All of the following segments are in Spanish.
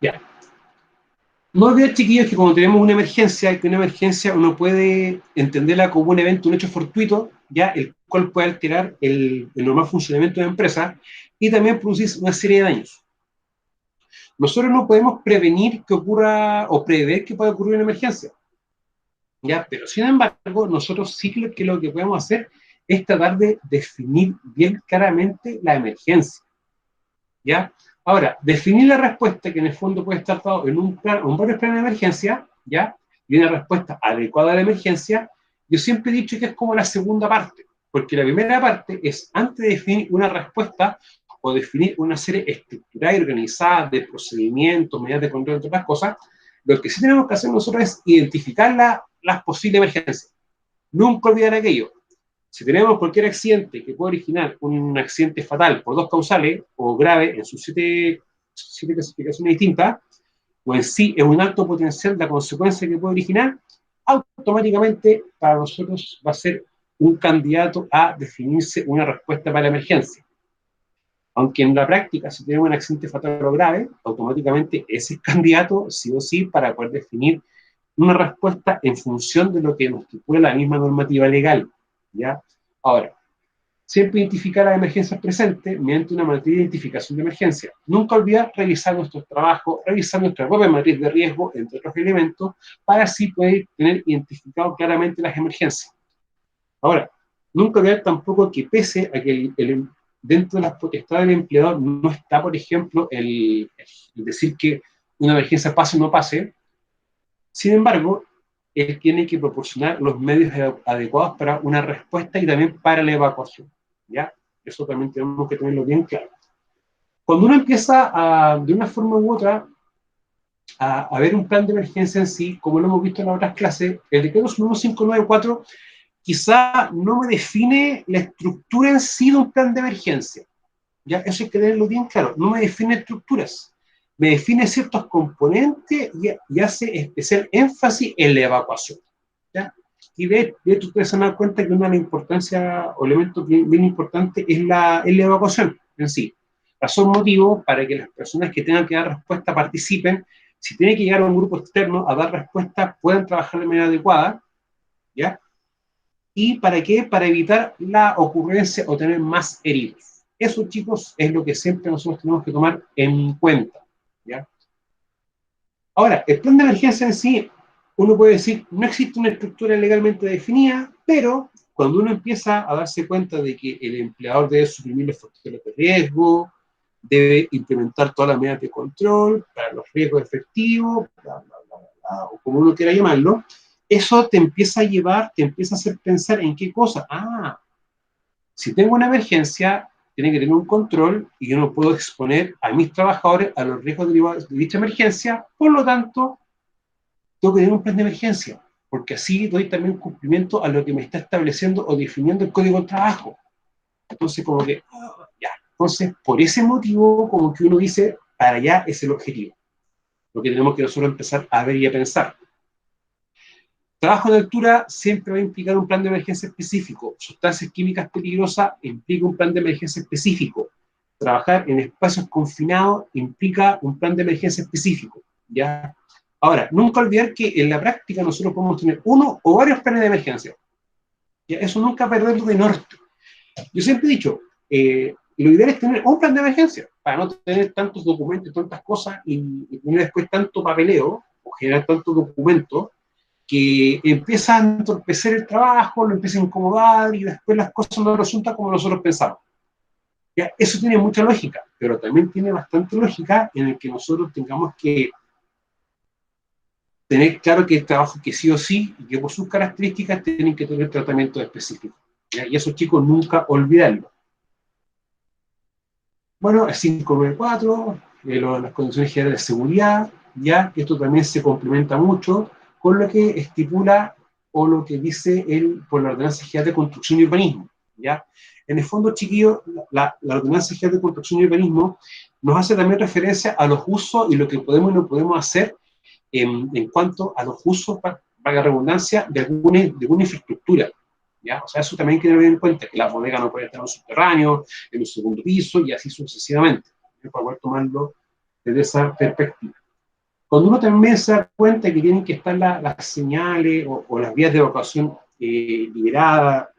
Ya. No olvidar, chiquillos, que cuando tenemos una emergencia, que una emergencia uno puede entenderla como un evento, un hecho fortuito, ya el cual puede alterar el normal funcionamiento de la empresa y también producir una serie de daños. Nosotros no podemos prevenir que ocurra o prever que pueda ocurrir una emergencia, ¿ya? Pero sin embargo, nosotros sí que lo que podemos hacer es tratar de definir bien claramente la emergencia, ¿ya? Ahora, definir la respuesta, que en el fondo puede estar dado en un plan, un varios planes de emergencia, ¿ya? Y una respuesta adecuada a la emergencia, yo siempre he dicho que es como la segunda parte, porque la primera parte es antes de definir una respuesta o definir una serie estructurada y organizada de procedimientos, medidas de control, entre otras cosas, lo que sí tenemos que hacer nosotros es identificar las posibles emergencias. Nunca olvidar aquello. Si tenemos cualquier accidente que puede originar un accidente fatal por dos causales o grave en sus siete clasificaciones distintas, o en sí es un alto potencial de la consecuencia que puede originar, automáticamente para nosotros va a ser un candidato a definirse una respuesta para la emergencia. Aunque en la práctica, si tenemos un accidente fatal o grave, automáticamente ese es candidato, sí o sí, para poder definir una respuesta en función de lo que nos estipula la misma normativa legal, ¿ya? Ahora, siempre identificar las emergencias presentes mediante una matriz de identificación de emergencia. Nunca olvidar revisar nuestros trabajos, revisar nuestra propia matriz de riesgo, entre otros elementos, para así poder tener identificado claramente las emergencias. Ahora, nunca olvidar tampoco que pese a que dentro de las potestades del empleador no está, por ejemplo, el decir que una emergencia pase o no pase, sin embargo, él tiene que proporcionar los medios adecuados para una respuesta y también para la evacuación, ¿ya? Eso también tenemos que tenerlo bien claro. Cuando uno empieza de una forma u otra a ver un plan de emergencia en sí, como lo hemos visto en las otras clases, el decreto 1594 quizá no me define la estructura en sí de un plan de emergencia, ¿ya? Eso hay que tenerlo bien claro, no me define estructuras, me define ciertos componentes y hace especial énfasis en la evacuación, ¿ya? Y de hecho ustedes se dan cuenta que una de las importancias o elementos bien importantes es la evacuación en sí. Razón, motivo para que las personas que tengan que dar respuesta participen. Si tiene que llegar a un grupo externo a dar respuesta, puedan trabajar de manera adecuada, ¿ya? ¿Y para qué? Para evitar la ocurrencia o tener más heridos. Eso, chicos, es lo que siempre nosotros tenemos que tomar en cuenta, ¿ya? Ahora, el plan de emergencia en sí, uno puede decir, no existe una estructura legalmente definida, pero cuando uno empieza a darse cuenta de que el empleador debe suprimir los factores de riesgo, debe implementar todas las medidas de control para los riesgos efectivos, bla, bla, bla, bla, o como uno quiera llamarlo, eso te empieza a llevar, te empieza a hacer pensar en qué cosa. Ah, si tengo una emergencia, tiene que tener un control y yo no puedo exponer a mis trabajadores a los riesgos derivados de dicha emergencia, por lo tanto, tengo que tener un plan de emergencia, porque así doy también cumplimiento a lo que me está estableciendo o definiendo el código de trabajo. Entonces, como que, ya. Entonces, por ese motivo, como que uno dice, para allá es el objetivo. Lo que tenemos que nosotros empezar a ver y a pensar. Trabajo en altura siempre va a implicar un plan de emergencia específico. Sustancias químicas peligrosas implica un plan de emergencia específico. Trabajar en espacios confinados implica un plan de emergencia específico, ¿ya? Ahora, nunca olvidar que en la práctica nosotros podemos tener uno o varios planes de emergencia. ¿Ya? Eso nunca perderlo de norte. Yo siempre he dicho, lo ideal es tener un plan de emergencia para no tener tantos documentos, tantas cosas y tener después tanto papeleo o generar tantos documentos que empieza a entorpecer el trabajo, lo empieza a incomodar y después las cosas no resultan como nosotros pensamos. ¿Ya? Eso tiene mucha lógica, pero también tiene bastante lógica en el que nosotros tengamos que tener claro que el trabajo que sí o sí y que por sus características tienen que tener tratamiento específico. ¿Ya? Y esos chicos nunca olvidarlo. Bueno, el 594, las condiciones generales de seguridad, ya que esto también se complementa mucho con lo que estipula o lo que dice por la Ordenanza General de Construcción y Urbanismo, ¿ya? En el fondo, chiquillos, la Ordenanza General de Construcción y Urbanismo nos hace también referencia a los usos y lo que podemos y no podemos hacer en cuanto a los usos, para la redundancia, de alguna infraestructura, ¿ya? O sea, eso también hay que tener en cuenta, que la bodega no puede estar en un subterráneo, en un segundo piso, y así sucesivamente, para poder tomarlo desde esa perspectiva. Cuando uno también se da cuenta que tienen que estar las señales o las vías de evacuación liberadas,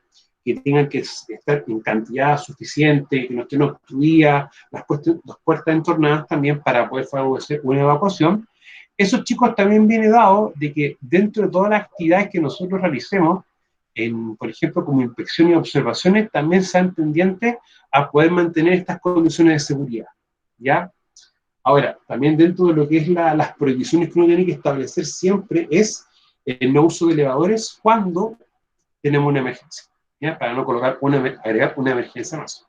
que tengan que estar en cantidad suficiente, que no estén obstruidas, las puertas entornadas también para poder favorecer una evacuación. Esos chicos también viene dado de que dentro de todas las actividades que nosotros realicemos, por ejemplo, como inspección y observaciones, también sean tendientes a poder mantener estas condiciones de seguridad, ¿ya? Ahora, también dentro de lo que es las prohibiciones que uno tiene que establecer siempre es el no uso de elevadores cuando tenemos una emergencia, ¿ya? Para no agregar una emergencia más.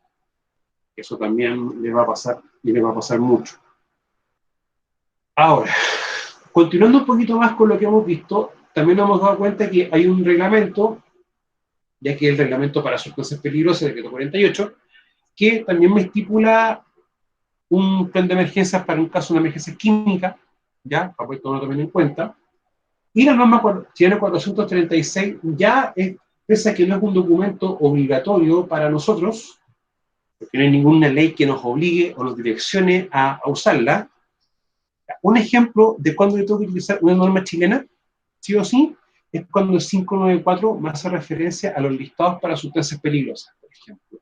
Eso también le va a pasar y le va a pasar mucho. Ahora, continuando un poquito más con lo que hemos visto, también nos hemos dado cuenta que hay un reglamento, ya que es el reglamento para sustancias peligrosas, el decreto 48, que también me estipula un plan de emergencias para un caso de una emergencia química, ya, para poder tomarlo también en cuenta. Y la norma chilena 436 ya es, pese a que no es un documento obligatorio para nosotros, porque no hay ninguna ley que nos obligue o nos direccione a usarla. Un ejemplo de cuándo yo tengo que utilizar una norma chilena, sí o sí, es cuando el 594 me hace referencia a los listados para sustancias peligrosas, por ejemplo.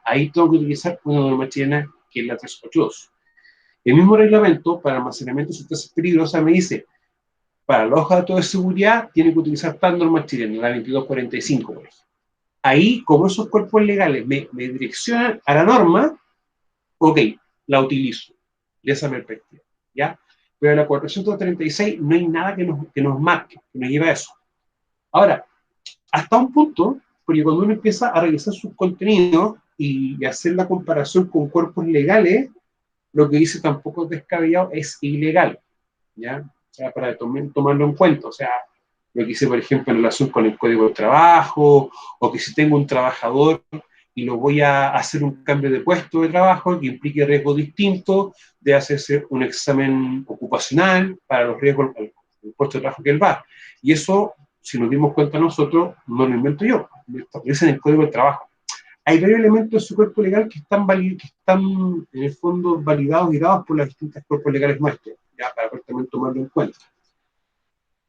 Ahí tengo que utilizar una norma chilena que es la 382. El mismo reglamento para almacenamiento de sustancias peligrosas me dice, para la hoja de datos de seguridad tiene que utilizar tal norma chilena, la 2245, por ejemplo. Ahí, como esos cuerpos legales me direccionan a la norma, ok, la utilizo, de esa perspectiva, ¿ya? Pero en la 436 no hay nada que nos marque, que nos lleve a eso. Ahora, hasta un punto, porque cuando uno empieza a revisar sus contenidos y hacer la comparación con cuerpos legales, lo que dice tampoco es descabellado, es ilegal, ¿ya? O sea, para tomarlo en cuenta, o sea, lo que hice, por ejemplo, en relación con el código de trabajo, o que si tengo un trabajador y lo voy a hacer un cambio de puesto de trabajo que implique riesgos distintos, de hacerse un examen ocupacional para los riesgos del puesto de trabajo que él va. Y eso, si nos dimos cuenta nosotros, no lo invento yo, lo establece en el código de trabajo. Hay varios elementos de su cuerpo legal que están en el fondo validados y dados por las distintas cuerpos legales nuestros, ya para también tomarlo en cuenta.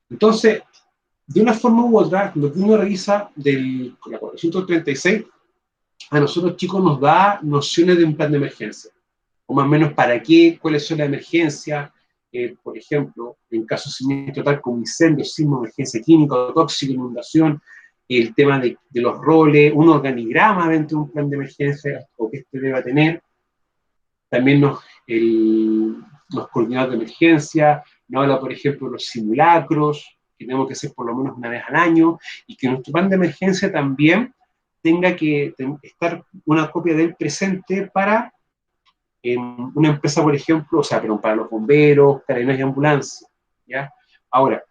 Entonces, de una forma u otra, lo que uno revisa de la 436, a nosotros chicos nos da nociones de un plan de emergencia, o más o menos para qué, cuáles son las emergencias, por ejemplo, en caso de siniestro tal como incendio, sismo, emergencia química o tóxica, inundación, el tema de los roles, un organigrama dentro de un plan de emergencia o que este deba tener, también los coordinados de emergencia, nos habla, por ejemplo, de los simulacros, que tenemos que hacer por lo menos una vez al año, y que nuestro plan de emergencia también tenga que estar una copia del presente para una empresa, por ejemplo, o sea, pero para los bomberos, carabineros y ambulancias, ¿ya? Ahora,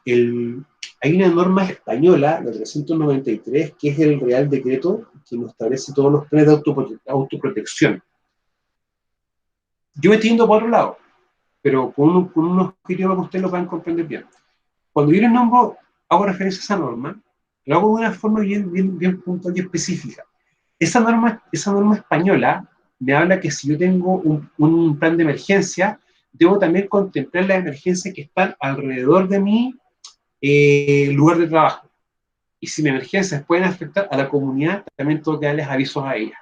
hay una norma española, la 393, que es el Real Decreto que nos establece todos los planes de autoprotección. Yo me estoy yendo por otro lado, pero con unos objetivos que ustedes lo puedan comprender bien. Cuando yo les nombro, hago referencia a esa norma, lo hago de una forma bien puntual y específica. Esa norma española me habla que si yo tengo un plan de emergencia, debo también contemplar las emergencias que están alrededor de mi lugar de trabajo. Y si mis emergencias pueden afectar a la comunidad, también tengo que darles avisos a ella,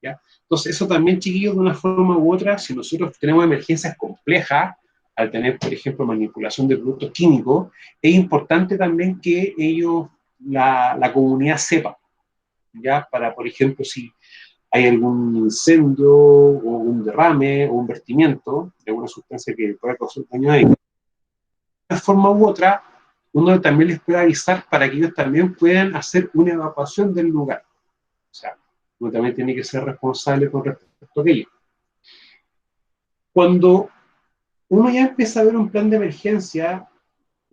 ¿ya? Entonces, eso también, chiquillos, de una forma u otra, si nosotros tenemos emergencias complejas, al tener, por ejemplo, manipulación de productos químicos, es importante también que la comunidad sepa, ¿ya? Para, por ejemplo, si hay algún incendio o un derrame o un vertimiento de alguna sustancia que pueda causar daño a ellos, de una forma u otra, uno también les puede avisar para que ellos también puedan hacer una evacuación del lugar. O sea, uno también tiene que ser responsable con respecto a aquello. Cuando uno ya empieza a ver un plan de emergencia,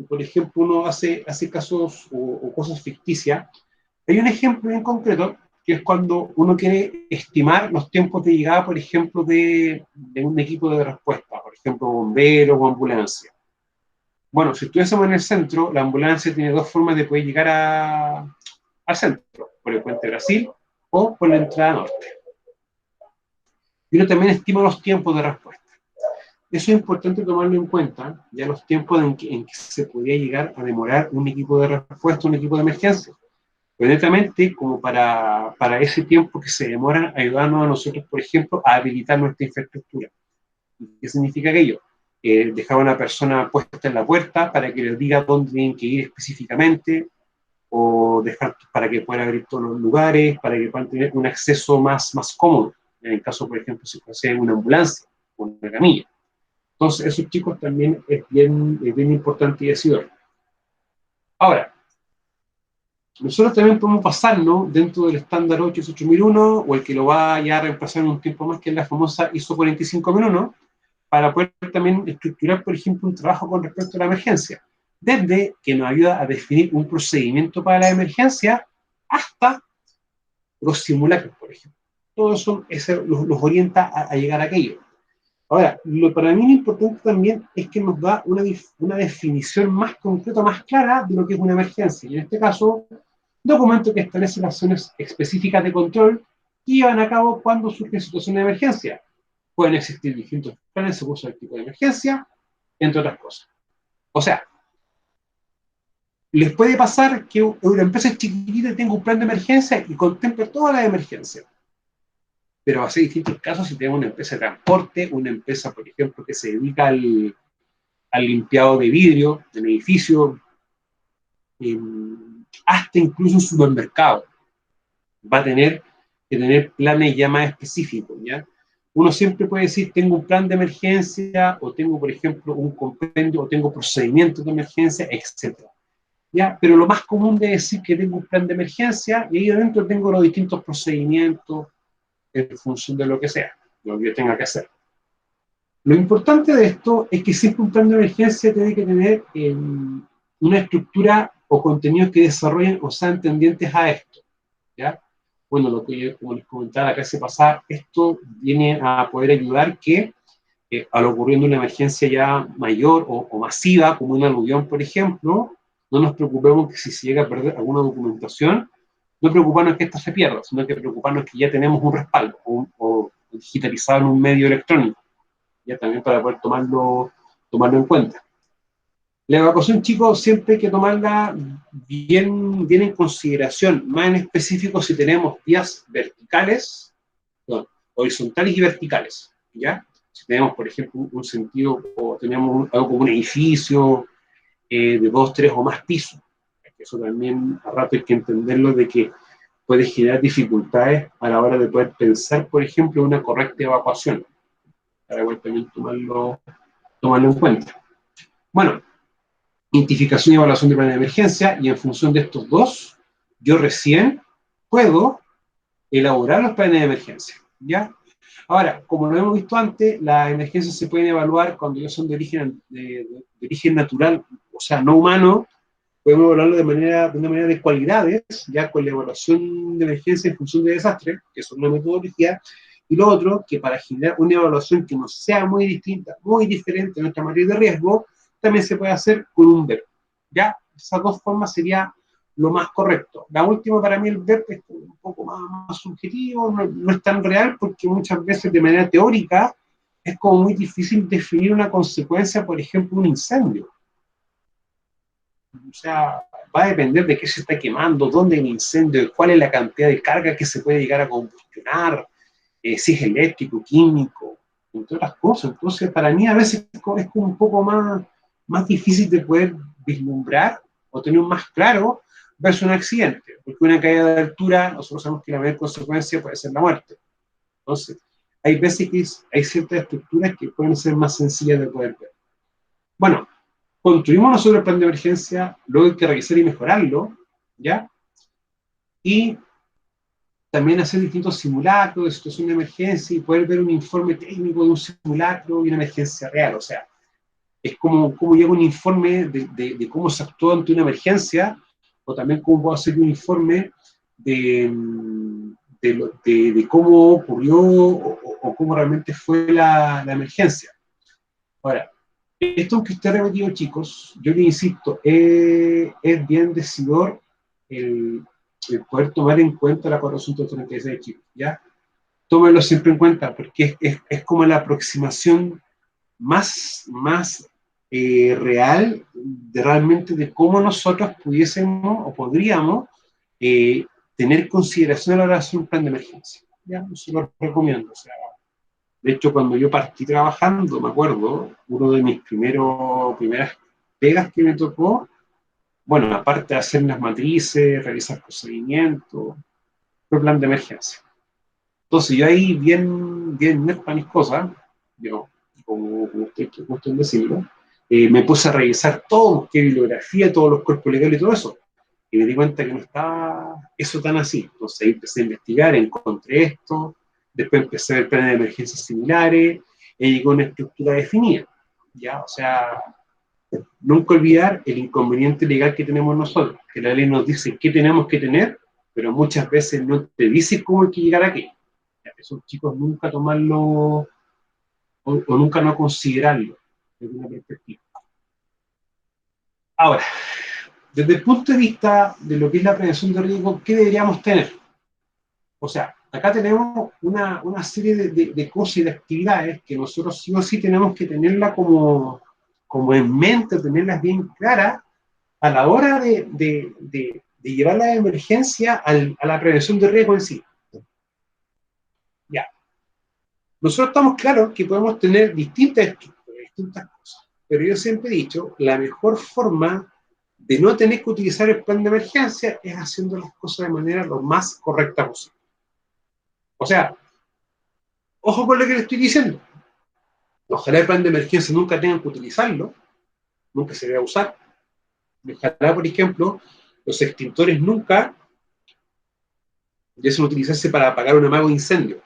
por ejemplo, uno hace casos o cosas ficticias, hay un ejemplo en concreto que es cuando uno quiere estimar los tiempos de llegada, por ejemplo, de un equipo de respuesta, por ejemplo, bomberos o ambulancia. Bueno, si estuviésemos en el centro, la ambulancia tiene dos formas de poder llegar al centro, por el puente Brasil o por la entrada norte. pero también estima los tiempos de respuesta. Eso es importante tomarlo en cuenta, ya los tiempos en que se podía llegar a demorar un equipo de respuesta, un equipo de emergencia. Pero netamente, como para ese tiempo que se demora, ayudarnos a nosotros, por ejemplo, a habilitar nuestra infraestructura. ¿Qué significa aquello? Dejar a una persona puesta en la puerta para que les diga dónde tienen que ir específicamente, o dejar para que puedan abrir todos los lugares, para que puedan tener un acceso más cómodo, en el caso, por ejemplo, si fuese una ambulancia o una camilla. Entonces, esos chicos también es bien importante y decidor. Ahora, nosotros también podemos pasarnos dentro del estándar 88001 o el que lo va ya a reemplazar en un tiempo más, que es la famosa ISO 45001, para poder también estructurar, por ejemplo, un trabajo con respecto a la emergencia. Desde que nos ayuda a definir un procedimiento para la emergencia hasta los simulacros, por ejemplo. Todo eso los orienta a llegar a aquello. Ahora, para mí lo importante también es que nos da una definición más concreta, más clara de lo que es una emergencia. Y en este caso, documento que establece las acciones específicas de control que llevan a cabo cuando surgen situaciones de emergencia. Pueden existir distintos planes según el tipo de emergencia, entre otras cosas. O sea, les puede pasar que una empresa chiquitita tenga un plan de emergencia y contemple todas las emergencias. Pero va a ser distintos casos si tenemos una empresa de transporte, una empresa, por ejemplo, que se dedica al limpiado de vidrio en edificios, hasta incluso un supermercado. Va a tener que tener planes ya más específicos, ¿ya? Uno siempre puede decir, tengo un plan de emergencia, o tengo, por ejemplo, un compendio, o tengo procedimientos de emergencia, etc. ¿Ya? Pero lo más común es decir que tengo un plan de emergencia, y ahí adentro tengo los distintos procedimientos en función de lo que sea, lo que yo tenga que hacer. Lo importante de esto es que siempre un plan de emergencia tiene que tener una estructura o contenidos que desarrollen o sean tendientes a esto, ¿ya? Bueno, lo que yo, como les comentaba la clase pasada, esto viene a poder ayudar que al ocurriendo una emergencia ya mayor o masiva, como una aluvión, por ejemplo, no nos preocupemos que si se llega a perder alguna documentación, no preocuparnos que esta se pierda, sino que preocuparnos que ya tenemos un respaldo o digitalizado en un medio electrónico, ya también para poder tomarlo en cuenta. La evacuación, chicos, siempre hay que tomarla bien en consideración, más en específico si tenemos vías verticales, no, horizontales y verticales, ¿ya? Si tenemos, por ejemplo, un sentido, o tenemos algo como un edificio de 2, 3 o más pisos. Eso también a rato hay que entenderlo de que puede generar dificultades a la hora de poder pensar, por ejemplo, una correcta evacuación. Para poder también tomarlo en cuenta. Bueno, identificación y evaluación de planes de emergencia, y en función de estos dos, yo recién puedo elaborar los planes de emergencia, ¿ya? Ahora, como lo hemos visto antes, las emergencias se pueden evaluar cuando ya son de origen natural, o sea, no humano. Podemos evaluarlo de una manera de cualidades, ya con la evaluación de emergencia en función de desastre, que es una metodología, y lo otro, que para generar una evaluación que no sea muy distinta, muy diferente de nuestra matriz de riesgo, también se puede hacer con un BEP. ¿Ya? Esas dos formas sería lo más correcto. La última, para mí, el BEP es un poco más subjetivo, no es tan real, porque muchas veces de manera teórica es como muy difícil definir una consecuencia, por ejemplo, un incendio. O sea, va a depender de qué se está quemando, dónde hay un incendio, cuál es la cantidad de carga que se puede llegar a combustionar, si es eléctrico, químico, entre otras cosas. Entonces, para mí a veces es como un poco más difícil de poder vislumbrar o tener más claro versus un accidente, porque una caída de altura, nosotros sabemos que la mayor consecuencia puede ser la muerte. Entonces, hay veces que hay ciertas estructuras que pueden ser más sencillas de poder ver. Bueno, construimos nosotros el plan de emergencia, luego hay que revisar y mejorarlo, ¿ya? Y también hacer distintos simulacros de situación de emergencia y poder ver un informe técnico de un simulacro y una emergencia real. O sea, es como llega un informe de cómo se actuó ante una emergencia, o también cómo puedo hacer un informe de cómo ocurrió o cómo realmente fue la emergencia. Ahora, esto que usted repetido, chicos, yo le insisto, es bien decidor el poder tomar en cuenta la 436, chicos, ¿ya? tómenlo siempre en cuenta, porque es como la aproximación más real de realmente de cómo nosotros pudiésemos o podríamos eh, tener consideración a la hora de hacer un plan de emergencia. Ya, eso lo recomiendo. O sea, de hecho, cuando yo partí trabajando, me acuerdo, uno de mis primeras pegas que me tocó, bueno, aparte de hacer las matrices, realizar procedimientos, fue plan de emergencia. Entonces, yo ahí, bien nerd para mis cosas, yo, como usted que gusta en decirlo, me puse a revisar todo, qué bibliografía, todos los cuerpos legales y todo eso. Y me di cuenta que no estaba eso tan así. Entonces ahí empecé a investigar, encontré esto, después empecé a ver planes de emergencias similares, y llegó una estructura definida. ¿Ya? O sea, nunca olvidar el inconveniente legal que tenemos nosotros, que la ley nos dice qué tenemos que tener, pero muchas veces no te dice cómo hay que llegar a qué. Esos chicos nunca tomarlo o nunca no considerarlo desde una perspectiva. Ahora, desde el punto de vista de lo que es la prevención de riesgo, ¿qué deberíamos tener? O sea, acá tenemos una serie de cosas y de actividades que nosotros sí o sí tenemos que tenerla como en mente, tenerlas bien claras a la hora de llevar la emergencia a la prevención de riesgo en sí. Ya. Nosotros estamos claros que podemos tener distintas estructuras, distintas cosas, pero yo siempre he dicho, la mejor forma de no tener que utilizar el plan de emergencia es haciendo las cosas de manera lo más correcta posible. O sea, ojo con lo que le estoy diciendo. Ojalá el plan de emergencia nunca tengan que utilizarlo, nunca se debe usar. Ojalá, por ejemplo, los extintores nunca deben utilizarse para apagar un amago de incendio,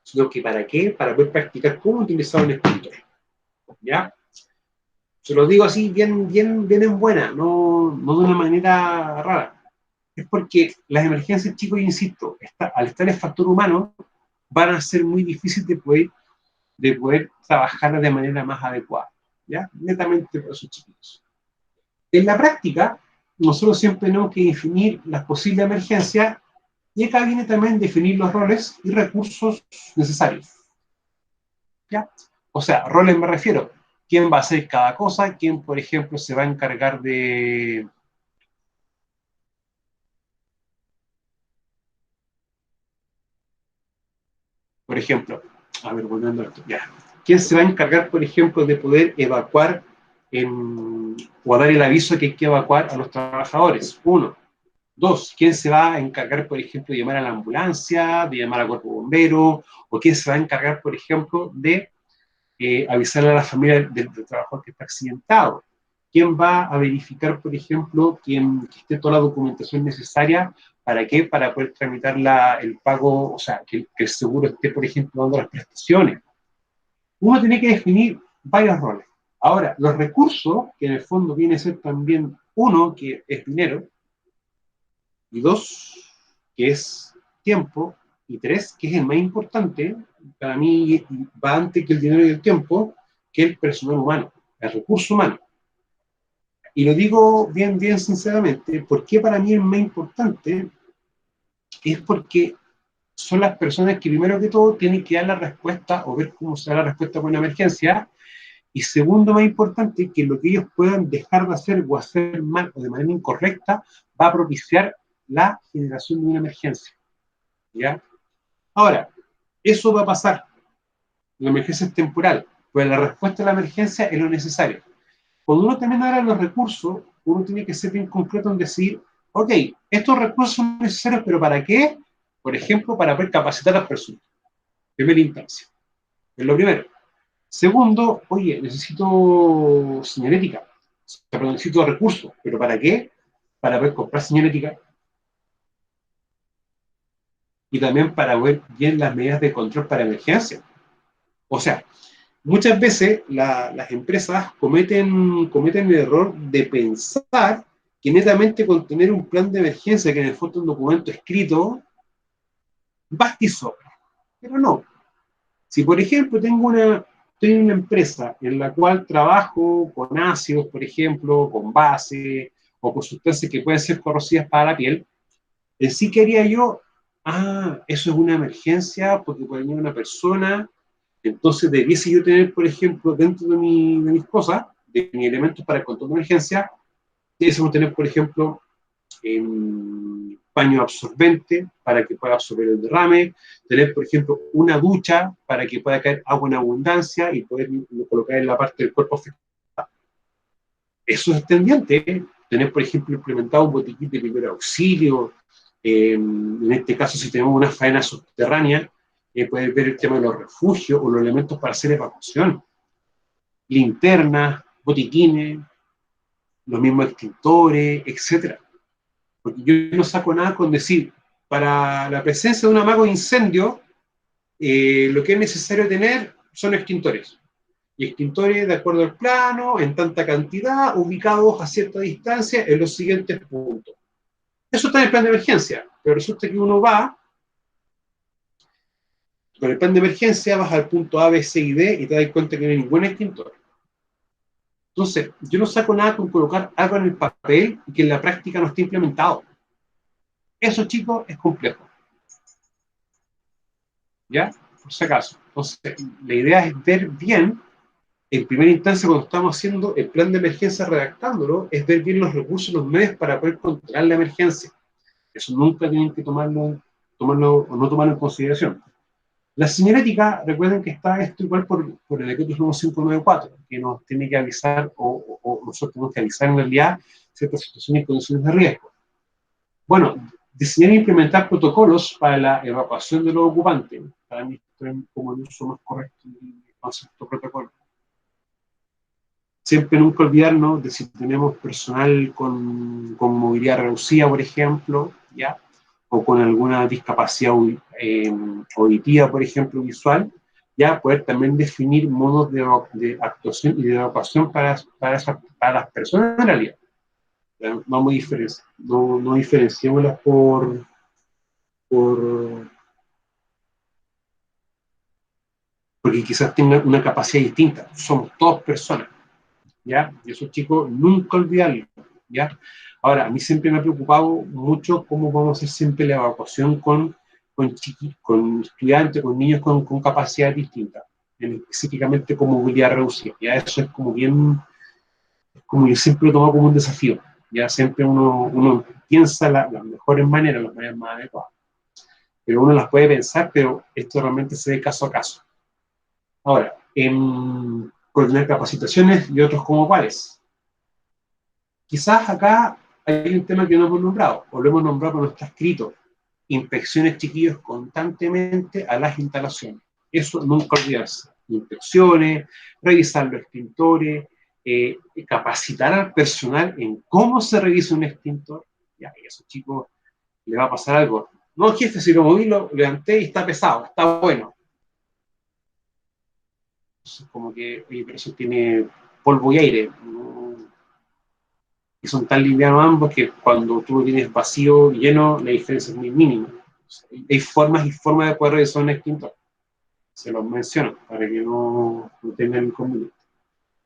sino que ¿para qué? Para poder practicar cómo utilizar un extintor. ¿Ya? Se lo digo así, bien en buena, no de una manera rara. Es porque las emergencias, chicos, insisto, al estar el factor humano, van a ser muy difíciles de poder trabajar de manera más adecuada. ¿Ya? Netamente por esos chicos. En la práctica, nosotros siempre tenemos que definir las posibles emergencias y acá viene también definir los roles y recursos necesarios. ¿Ya? O sea, roles me refiero, quién va a hacer cada cosa, quién, por ejemplo, se va a encargar de, por ejemplo, a ver, volviendo a esto, ya. ¿Quién se va a encargar, por ejemplo, de poder evacuar o dar el aviso que hay que evacuar a los trabajadores? Uno. Dos, ¿quién se va a encargar, por ejemplo, de llamar a la ambulancia, de llamar al cuerpo bombero? ¿O quién se va a encargar, por ejemplo, de avisarle a la familia del trabajador que está accidentado? ¿Quién va a verificar, por ejemplo, que esté toda la documentación necesaria? ¿Para qué? Para poder tramitar el pago, o sea, que el seguro esté, por ejemplo, dando las prestaciones. Uno tiene que definir varios roles. Ahora, los recursos, que en el fondo viene a ser también uno, que es dinero, y dos, que es tiempo, y tres, que es el más importante, para mí va antes que el dinero y el tiempo, que el personal humano, el recurso humano. Y lo digo bien sinceramente, porque para mí es más importante es porque son las personas que primero que todo tienen que dar la respuesta o ver cómo se da la respuesta con una emergencia, y segundo más importante, que lo que ellos puedan dejar de hacer o hacer mal o de manera incorrecta va a propiciar la generación de una emergencia. ¿Ya? Ahora, eso va a pasar. La emergencia es temporal, pero la respuesta a la emergencia es lo necesario. Cuando uno también habla de los recursos, uno tiene que ser bien concreto en decir, ok, estos recursos son necesarios, pero ¿para qué? Por ejemplo, para poder capacitar a las personas. Primera instancia. Es lo primero. Segundo, oye, necesito señalética. Pero necesito recursos. ¿Pero para qué? Para poder comprar señalética y también para ver bien las medidas de control para emergencia. O sea, muchas veces las empresas cometen el error de pensar que netamente con tener un plan de emergencia, que en el fondo es un documento escrito, basta y sobra. Pero no. Si, por ejemplo, estoy en una empresa en la cual trabajo con ácidos, por ejemplo, con base o con sustancias que pueden ser corrosivas para la piel, sí que haría yo eso es una emergencia porque puede venir una persona, entonces debiese yo tener, por ejemplo, dentro de mis cosas, de mis elementos para el control de emergencia, debiésemos tener, por ejemplo, paño absorbente para que pueda absorber el derrame, tener, por ejemplo, una ducha para que pueda caer agua en abundancia y poder colocar en la parte del cuerpo afectada. Eso es tendiente, tener, por ejemplo, implementado un botiquín de primer auxilio, en este caso, si tenemos una faena subterránea, pueden ver el tema de los refugios o los elementos para hacer evacuación, linternas, botiquines, los mismos extintores, etcétera. Porque yo no saco nada con decir, para la presencia de un amago de incendio, lo que es necesario tener son extintores. Y extintores de acuerdo al plano, en tanta cantidad, ubicados a cierta distancia en los siguientes puntos. Eso está en el plan de emergencia, pero resulta que uno va, con el plan de emergencia, vas al punto A, B, C y D y te das cuenta que no hay ningún extintor. Entonces, yo no saco nada con colocar algo en el papel y que en la práctica no esté implementado. Eso, chicos, es complejo. ¿Ya? Por si acaso. Entonces, la idea es ver bien, en primera instancia, cuando estamos haciendo el plan de emergencia, redactándolo, es ver bien los recursos, los medios para poder controlar la emergencia. Eso nunca tienen que tomarlo o no tomarlo en consideración. La señalética, recuerden que está esto igual por el decreto 594, que nos tiene que avisar, o nosotros tenemos que avisar en realidad ciertas situaciones y condiciones de riesgo. Bueno, diseñar e implementar protocolos para la evacuación de los ocupantes. Para mí, como el uso más correcto del concepto protocolo. Siempre nunca olvidarnos de si tenemos personal con movilidad reducida, por ejemplo, ¿ya? O con alguna discapacidad auditiva, por ejemplo, visual, ya poder también definir modos de actuación y de evacuación para las personas en realidad. Vamos a diferenciar, no diferenciémoslas por, porque quizás tengan una capacidad distinta. Somos todas personas, ¿ya? Y esos chicos nunca olvidarlo, ¿ya? Ahora, a mí siempre me ha preocupado mucho cómo vamos a hacer siempre la evacuación con estudiantes, con niños con capacidades distintas, específicamente con movilidad reducida. Ya eso es como bien, como yo siempre lo tomo como un desafío. Ya siempre uno piensa las mejores maneras, las maneras más adecuadas. Pero uno las puede pensar, pero esto realmente se ve caso a caso. Ahora, coordinar capacitaciones y otros como cuáles. Quizás acá hay un tema que no hemos nombrado, o lo hemos nombrado pero no está escrito. Inspecciones, chiquillos, constantemente a las instalaciones. Eso nunca olvidarse. Inspecciones, revisar los extintores, capacitar al personal en cómo se revisa un extintor. Ya, y a esos chicos le va a pasar algo. No, jefe, si lo moví, lo levanté y está pesado, está bueno. Entonces, como que, oye, pero eso tiene polvo y aire. Y son tan livianos ambos que cuando tú lo tienes vacío y lleno, la diferencia es muy mínima. O sea, hay formas y formas de poder revisar un extintor. Se los menciono para que no tengan inconveniente.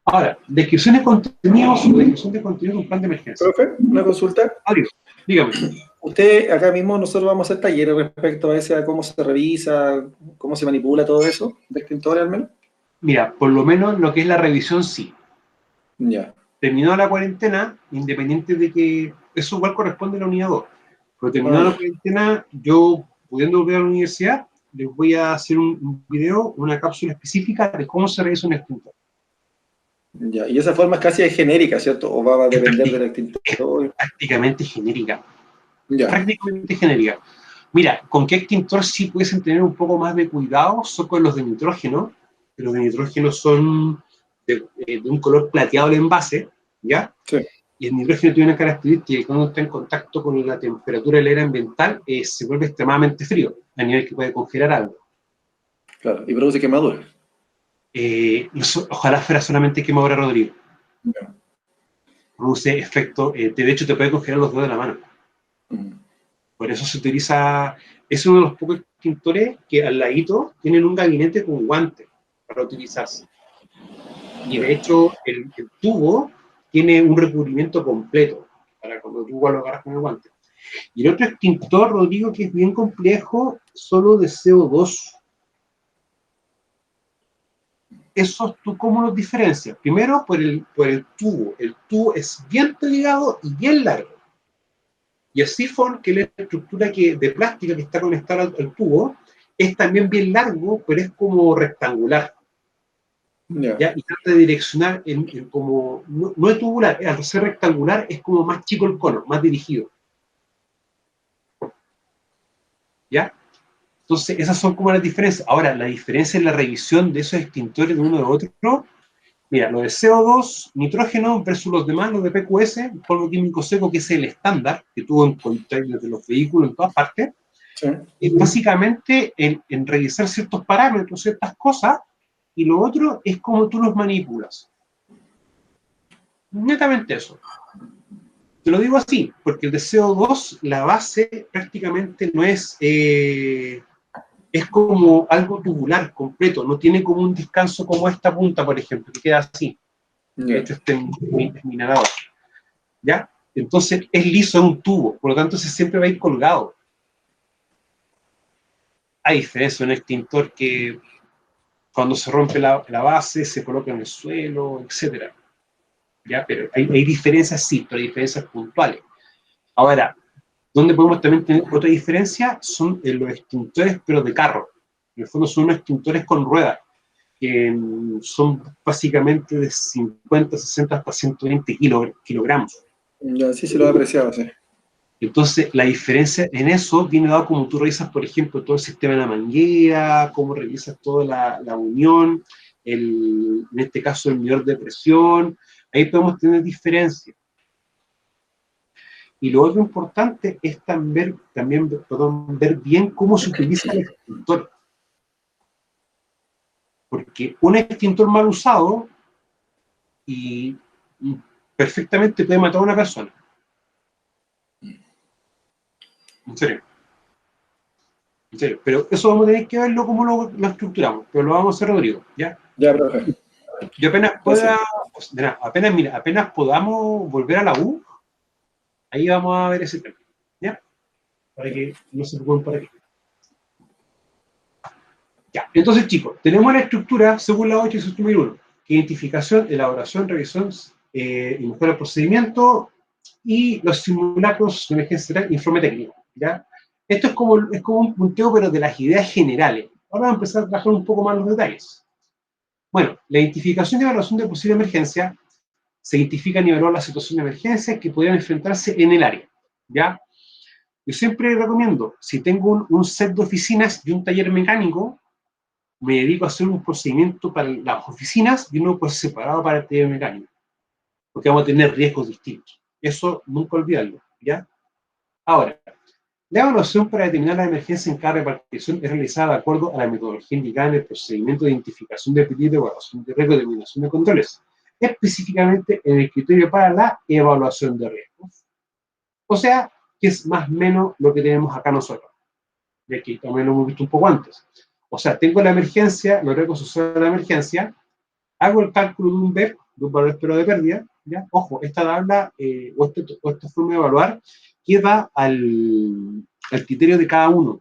Ahora, descripción de contenidos o descripción de contenido de un plan de emergencia. Profe, una consulta. Adiós, dígame. Usted, acá mismo nosotros vamos a hacer talleres respecto a ese, a cómo se revisa, cómo se manipula todo eso, de extintores al menos. Mira, por lo menos lo que es la revisión sí. Ya. Terminó la cuarentena, independiente de que eso igual corresponde a la unidad 2. Pero terminó la cuarentena, yo pudiendo volver a la universidad, les voy a hacer un video, una cápsula específica de cómo se revisa un extintor. Ya, y esa forma es casi genérica, ¿cierto? ¿O va a depender del extintor? Prácticamente genérica. Ya. Prácticamente genérica. Mira, ¿con qué extintor sí pudiesen tener un poco más de cuidado? Son con los de nitrógeno, que los de nitrógeno son de un color plateado el envase, ¿ya? Sí. Y el nitrógeno tiene una característica que cuando está en contacto con la temperatura del aire ambiental se vuelve extremadamente frío, a nivel que puede congelar algo. Claro, y produce quemaduras. Ojalá fuera solamente quemadura, Rodrigo. Ya. Produce efecto, de hecho te puede congelar los dedos de la mano. Por eso se utiliza, es uno de los pocos extintores que al ladito tienen un gabinete con guantes para utilizarse. Y de hecho el tubo tiene un recubrimiento completo para cuando tú lo agarras con el guante. Y el otro extintor, Rodrigo, que es bien complejo, solo de CO2. Esos, ¿tú cómo los diferencias? Primero, por el tubo. El tubo es bien delgado y bien largo. Y el sifón, que es la estructura de plástica que está conectada al tubo, es también bien largo, pero es como rectangular. Ya. ¿Ya? Y trata de direccionar como, no es tubular, al ser rectangular es como más chico el cono, más dirigido. ¿Ya? Entonces, esas son como las diferencias. Ahora, la diferencia en la revisión de esos extintores de uno de otro, mira, lo de CO2, nitrógeno versus los demás, los de PQS, polvo químico seco, que es el estándar que tú encontrás desde los vehículos en todas partes, Sí. es básicamente en revisar ciertos parámetros, ciertas cosas, y lo otro es cómo tú los manipulas. Netamente eso. Te lo digo así, porque el de CO2, la base prácticamente no es como algo tubular, completo, no tiene como un descanso como esta punta, por ejemplo, que queda así. De Ya. hecho, este es mi nadador. ¿Ya? Entonces, es liso, es un tubo, por lo tanto, siempre va a ir colgado. A diferencia de un extintor que cuando se rompe la base, se coloca en el suelo, etcétera. ¿Ya? Pero hay diferencias, sí, pero hay diferencias puntuales. Ahora, donde podemos también tener otra diferencia son en los extintores, pero de carro. En el fondo son unos extintores con ruedas, que son básicamente de 50, 60 hasta 120 kilogramos. Ya, sí se lo he apreciado, sí. Entonces, la diferencia en eso viene dado como tú revisas, por ejemplo, todo el sistema de la manguera, cómo revisas toda la unión, en este caso el medidor de presión, ahí podemos tener diferencias. Y lo otro importante es también ver bien cómo se utiliza el extintor. Porque un extintor mal usado y perfectamente puede matar a una persona. En serio. En serio. Pero eso vamos a tener que verlo cómo lo estructuramos. Pero lo vamos a hacer, Rodrigo. ¿Ya? Ya, profe. Yo apenas Gracias. pueda, pues, apenas podamos volver a la U, ahí vamos a ver ese tema. ¿Ya? Para que no se preocupen por aquí. Ya, entonces chicos, tenemos la estructura según la 8.1, que identificación, elaboración, revisión y mejora del procedimiento y los simulacros de emergencia, informe técnico. ¿Ya? Esto es como un punteo, pero de las ideas generales. Ahora vamos a empezar a trabajar un poco más los detalles. Bueno, la identificación y evaluación de posible emergencia se identifican y evalúan las situaciones de emergencia que podrían enfrentarse en el área. ¿Ya? Yo siempre recomiendo, si tengo un set de oficinas y un taller mecánico, me dedico a hacer un procedimiento para las oficinas y uno pues separado para el taller mecánico, porque vamos a tener riesgos distintos. Eso nunca olvidarlo, ¿ya? Ahora, la evaluación para determinar la emergencia en cada repartición es realizada de acuerdo a la metodología indicada en el procedimiento de identificación de peligro, de evaluación de riesgos, determinación de controles, específicamente en el criterio para la evaluación de riesgos. O sea, que es más o menos lo que tenemos acá nosotros. Y aquí también lo hemos visto un poco antes. O sea, tengo la emergencia, los riesgos asociados a la emergencia, hago el cálculo de un BEP, de un valor esperado de pérdida, ¿ya? Ojo, esta tabla o esta forma de evaluar queda al criterio de cada uno,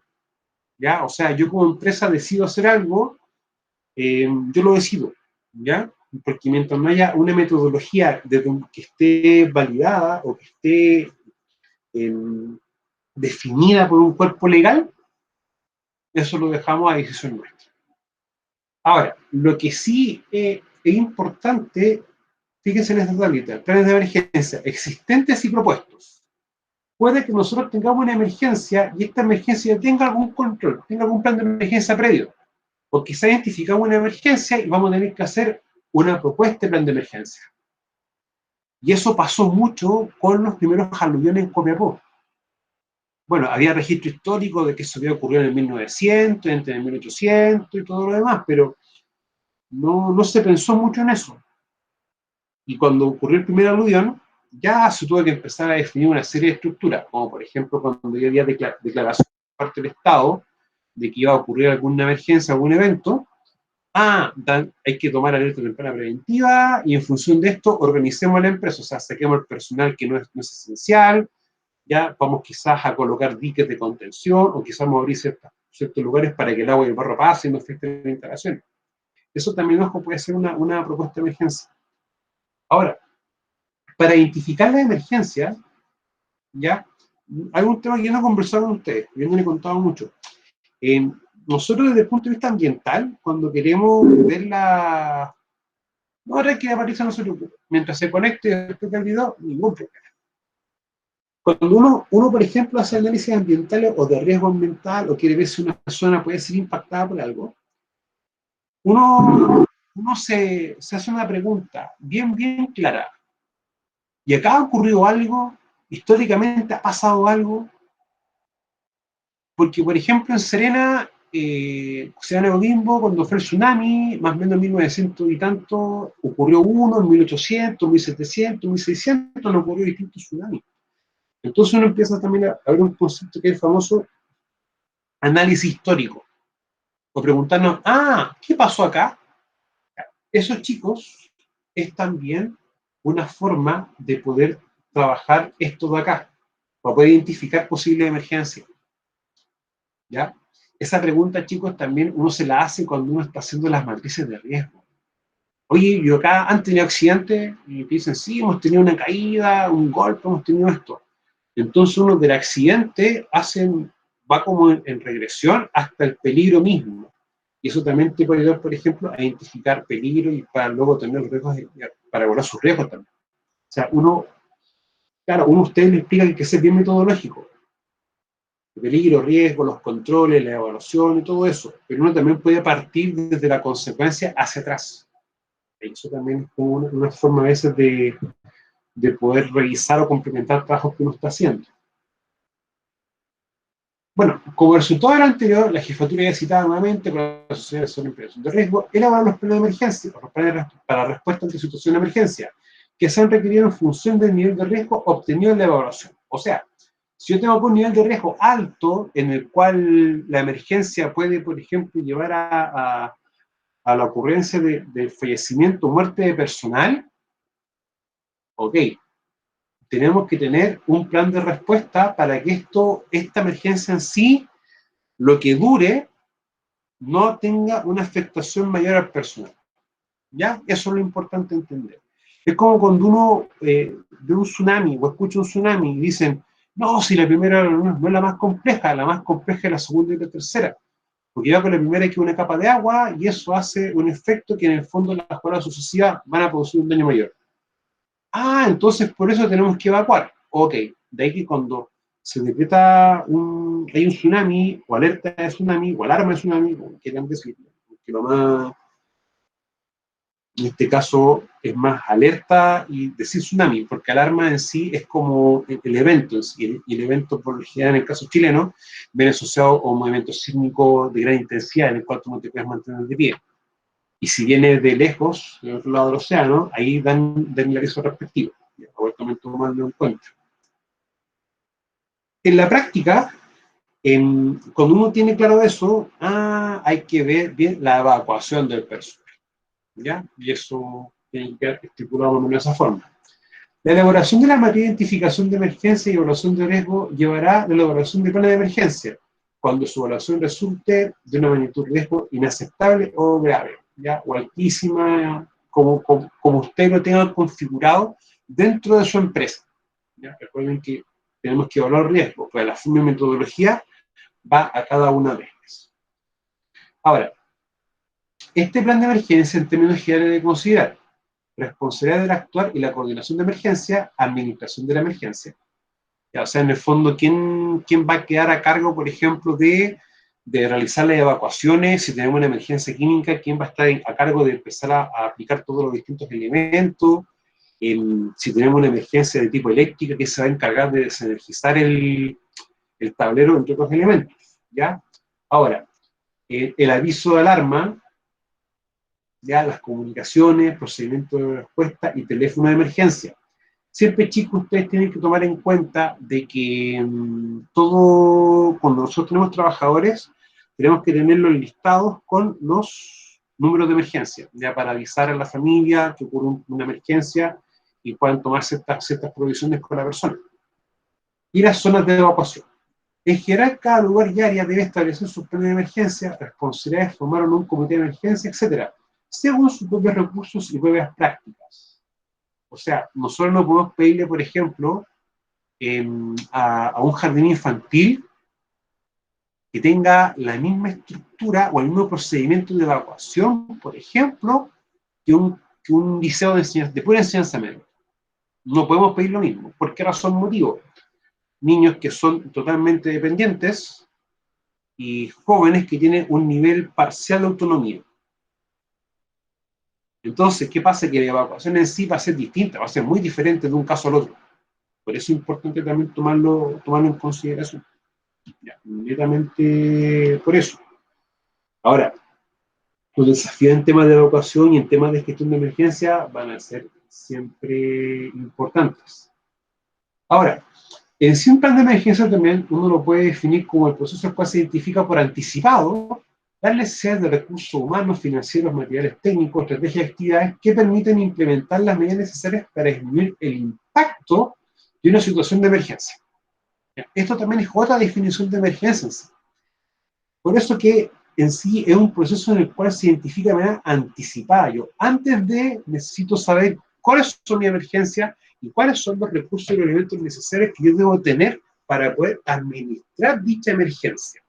¿ya? O sea, yo como empresa decido hacer algo, yo lo decido, ¿ya? Porque mientras no haya una metodología que esté validada o que esté eh, definida por un cuerpo legal, eso lo dejamos a decisión nuestra. Ahora, lo que sí es importante, fíjense en esta tablita, planes de emergencia existentes y propuestos. Puede que nosotros tengamos una emergencia y esta emergencia tenga algún control, tenga algún plan de emergencia previo. O quizá identificamos una emergencia y vamos a tener que hacer una propuesta de plan de emergencia. Y eso pasó mucho con los primeros aluviones en Copiapó. Bueno, había registro histórico de que eso había ocurrido en el 1900, entre el 1800 y todo lo demás, pero no se pensó mucho en eso. Y cuando ocurrió el primer aluvión, ya se tuvo que empezar a definir una serie de estructuras, como por ejemplo cuando ya había declaración por parte del Estado de que iba a ocurrir alguna emergencia, algún evento, hay que tomar alerta temprana preventiva y en función de esto organicemos la empresa, o sea, saquemos el personal que no es esencial, ya vamos quizás a colocar diques de contención, o quizás vamos a abrir ciertos lugares para que el agua y el barro pasen y no afecten la instalación. Eso también, ojo, puede ser una propuesta de emergencia. Ahora, para identificar la emergencia, ya, hay un tema que yo no he conversado con ustedes, yo no le he contado mucho. Nosotros desde el punto de vista ambiental, cuando queremos ver la... No, ahora que aparece no se preocupe. Mientras se conecte y después del video, ningún problema. Cuando uno, por ejemplo, hace análisis ambientales o de riesgo ambiental o quiere ver si una zona puede ser impactada por algo, uno se hace una pregunta bien clara. ¿Y acá ha ocurrido algo? ¿Históricamente ha pasado algo? Porque, por ejemplo, en Serena, Océano Bimbo, cuando fue el tsunami, más o menos en 1900 y tanto, ocurrió uno, en 1800, 1700, 1600, no ocurrió distintos tsunamis. Entonces uno empieza también a ver un concepto que es famoso, análisis histórico. O preguntarnos, ¿qué pasó acá? Esos chicos es también una forma de poder trabajar esto de acá, para poder identificar posibles emergencias. ¿Ya? Esa pregunta, chicos, también uno se la hace cuando uno está haciendo las matrices de riesgo. Oye, yo acá han tenido accidentes, y dicen, sí, hemos tenido una caída, un golpe, hemos tenido esto. Entonces uno del accidente va como en regresión hasta el peligro mismo. Y eso también te puede ayudar, por ejemplo, a identificar peligro y para luego tener riesgos, para evaluar sus riesgos también. O sea, claro, uno a ustedes le explica que hay que ser bien metodológico. El peligro, riesgo, los controles, la evaluación y todo eso. Pero uno también puede partir desde la consecuencia hacia atrás. Y eso también es como una forma a veces de poder revisar o complementar trabajos que uno está haciendo. Bueno, como resultado de lo anterior, la jefatura ya citada nuevamente por la Sociedad de Sobreimpresión de Riesgo elaborar los planes de emergencia, los planes para respuesta ante situación de emergencia, que se han requerido en función del nivel de riesgo obtenido en la evaluación. O sea, si yo tengo un nivel de riesgo alto, en el cual la emergencia puede, por ejemplo, llevar a la ocurrencia de fallecimiento o muerte de personal, ok, tenemos que tener un plan de respuesta para que esta emergencia en sí, lo que dure, no tenga una afectación mayor al personal. ¿Ya? Eso es lo importante entender. Es como cuando uno ve un tsunami o escucha un tsunami y dicen, no, si la primera no es la más compleja es la segunda y la tercera. Porque ya con la primera hay que una capa de agua y eso hace un efecto que en el fondo las jornadas sucesivas van a producir un daño mayor. Entonces por eso tenemos que evacuar. Ok, de ahí que cuando se decreta hay un tsunami, o alerta de tsunami, o alarma de tsunami, como quieran decirlo, que lo más, en este caso, es más alerta y decir tsunami, porque alarma en sí es como el evento en sí, y el evento, por lo general, en el caso chileno, viene asociado a un movimiento sísmico de gran intensidad, en el cual tú no te puedes mantener de pie. Y si viene de lejos, del otro lado del océano, ahí dan el aviso respectivo. Ahora también tomarlo en cuenta. En la práctica, cuando uno tiene claro eso, hay que ver bien la evacuación del personal. ¿Ya? Y eso tiene que quedar estipulado de esa forma. La elaboración de la materia de identificación de emergencia y evaluación de riesgo llevará a la elaboración de planes de emergencia, cuando su evaluación resulte de una magnitud de riesgo inaceptable o grave, ¿ya? O altísima, como usted lo tenga configurado dentro de su empresa. ¿Ya? Recuerden que tenemos que evaluar riesgo, pues la forma de metodología va a cada una de ellas. Ahora, este plan de emergencia en términos generales de considerar responsabilidad del actuar y la coordinación de emergencia, administración de la emergencia. O sea, en el fondo, ¿quién va a quedar a cargo, por ejemplo, de realizar las evacuaciones? Si tenemos una emergencia química, ¿quién va a estar a cargo de empezar a aplicar todos los distintos elementos? Si tenemos una emergencia de tipo eléctrica, ¿quién se va a encargar de desenergizar el tablero, entre otros elementos? ¿Ya? Ahora, el aviso de alarma, ya las comunicaciones, procedimientos de respuesta y teléfono de emergencia. Siempre, chicos, ustedes tienen que tomar en cuenta de que cuando nosotros tenemos trabajadores, tenemos que tenerlos listados con los números de emergencia, ya para avisar a la familia que ocurre una emergencia y puedan tomar ciertas provisiones con la persona. y las zonas de evacuación. En general, cada lugar y área debe establecer sus planes de emergencia, responsabilidades, formar un comité de emergencia, etcétera, según sus propios recursos y propias prácticas. O sea, nosotros no podemos pedirle, por ejemplo, a un jardín infantil que tenga la misma estructura o el mismo procedimiento de evacuación, por ejemplo, que un liceo de pura enseñanza media. No podemos pedir lo mismo. ¿Por qué razón? Motivo. Niños que son totalmente dependientes y jóvenes que tienen un nivel parcial de autonomía. Entonces, ¿qué pasa? Que la evacuación en sí va a ser distinta, va a ser muy diferente de un caso al otro. Por eso es importante también tomarlo en consideración. Ya, netamente por eso. Ahora, los desafíos en temas de evacuación y en temas de gestión de emergencia van a ser siempre importantes. Ahora, en sí un plan de emergencia también uno lo puede definir como el proceso el cual se identifica por anticipado las necesidades de recursos humanos, financieros, materiales técnicos, estrategias y actividades que permiten implementar las medidas necesarias para disminuir el impacto de una situación de emergencia. Esto también es otra definición de emergencia en sí. Por eso que en sí es un proceso en el cual se identifica de manera anticipada. Yo antes de necesito saber cuáles son mis emergencias y cuáles son los recursos y los elementos necesarios que yo debo tener para poder administrar dicha emergencia.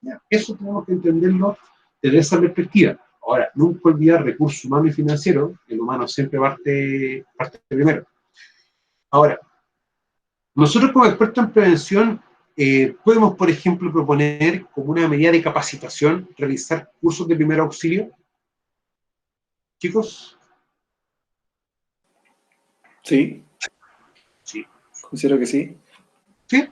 ¿Ya? Eso tenemos que entenderlo desde esa perspectiva. Ahora, nunca olvidar recursos humanos y financieros, el humano siempre parte primero. Ahora, nosotros como expertos en prevención podemos, por ejemplo, proponer como una medida de capacitación, realizar cursos de primer auxilio. Chicos, Sí, sí. considero que sí. ¿Sí?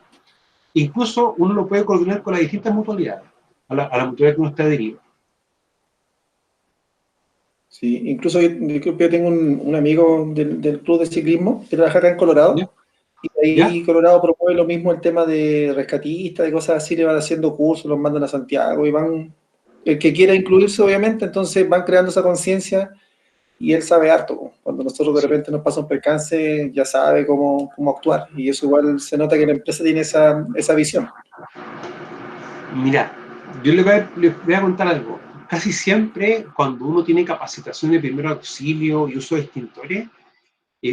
Incluso uno lo puede coordinar con las distintas mutualidades, a la mutualidad que uno está adherido. Sí, incluso yo tengo un amigo del club de ciclismo que trabaja acá en ¿Ya? Colorado, y ¿Ya? ahí Colorado promueve lo mismo el tema de rescatistas, de cosas así, le van haciendo cursos, los mandan a Santiago y van, el que quiera incluirse obviamente, entonces van creando esa conciencia y él sabe harto. Cuando nosotros de Sí. repente nos pasa un percance, ya sabe cómo actuar, y eso igual se nota que la empresa tiene esa visión. Mira, yo les voy a contar algo. Casi siempre, cuando uno tiene capacitación de primer auxilio y uso de extintores,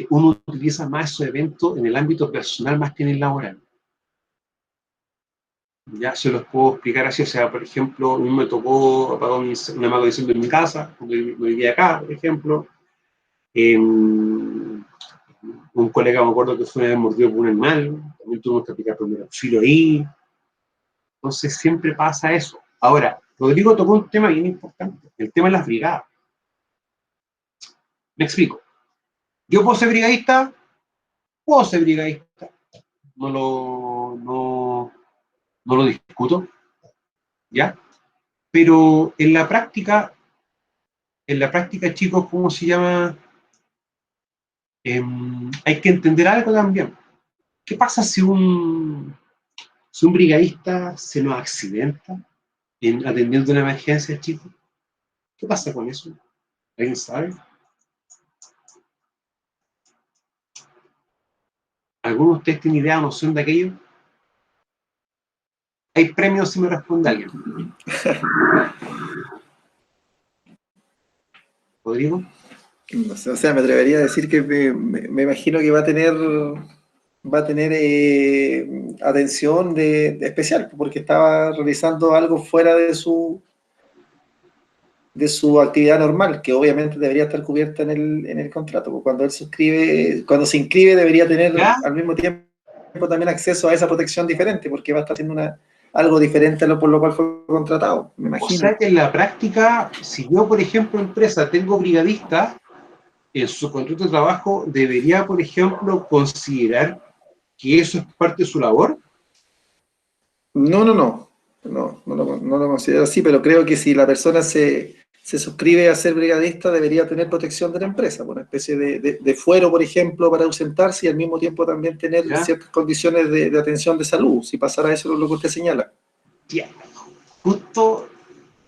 uno utiliza más esos eventos en el ámbito personal más que en el laboral. Ya se los puedo explicar así, o sea, por ejemplo, a mí me tocó apagar una maldición en mi casa, cuando yo vivía acá, por ejemplo. Un colega me acuerdo que fue mordido por un animal, también tuvimos que aplicar primer auxilio ahí. Entonces siempre pasa eso. Ahora, Rodrigo tocó un tema bien importante, el tema de las brigadas. Me explico. Yo puedo ser brigadista, no lo discuto, ¿ya? Pero en la práctica, chicos, ¿cómo se llama? Hay que entender algo también. ¿Qué pasa si un brigadista se nos accidenta atendiendo una emergencia, chicos? ¿Qué pasa con eso? ¿Alguien sabe? ¿Alguno de ustedes tiene idea o noción de aquello? Hay premios si me responde alguien. ¿Rodrigo? No sé, o sea, me atrevería a decir que me imagino que va a tener atención de especial, porque estaba realizando algo fuera de su actividad normal, que obviamente debería estar cubierta en el contrato. Porque cuando se inscribe debería tener ¿Ya? al mismo tiempo también acceso a esa protección diferente, porque va a estar haciendo algo diferente a por lo cual fue contratado, me O sea imagino. que en la práctica, si yo, por ejemplo, empresa, tengo brigadistas, en su contrato de trabajo debería, por ejemplo, considerar que eso es parte de su labor. No, no, no. No lo considero así, pero creo que si la persona se suscribe a ser brigadista, debería tener protección de la empresa, una especie de fuero, por ejemplo, para ausentarse y al mismo tiempo también tener ¿Ya? ciertas condiciones de atención de salud, si pasara eso lo que usted señala. Ya. Justo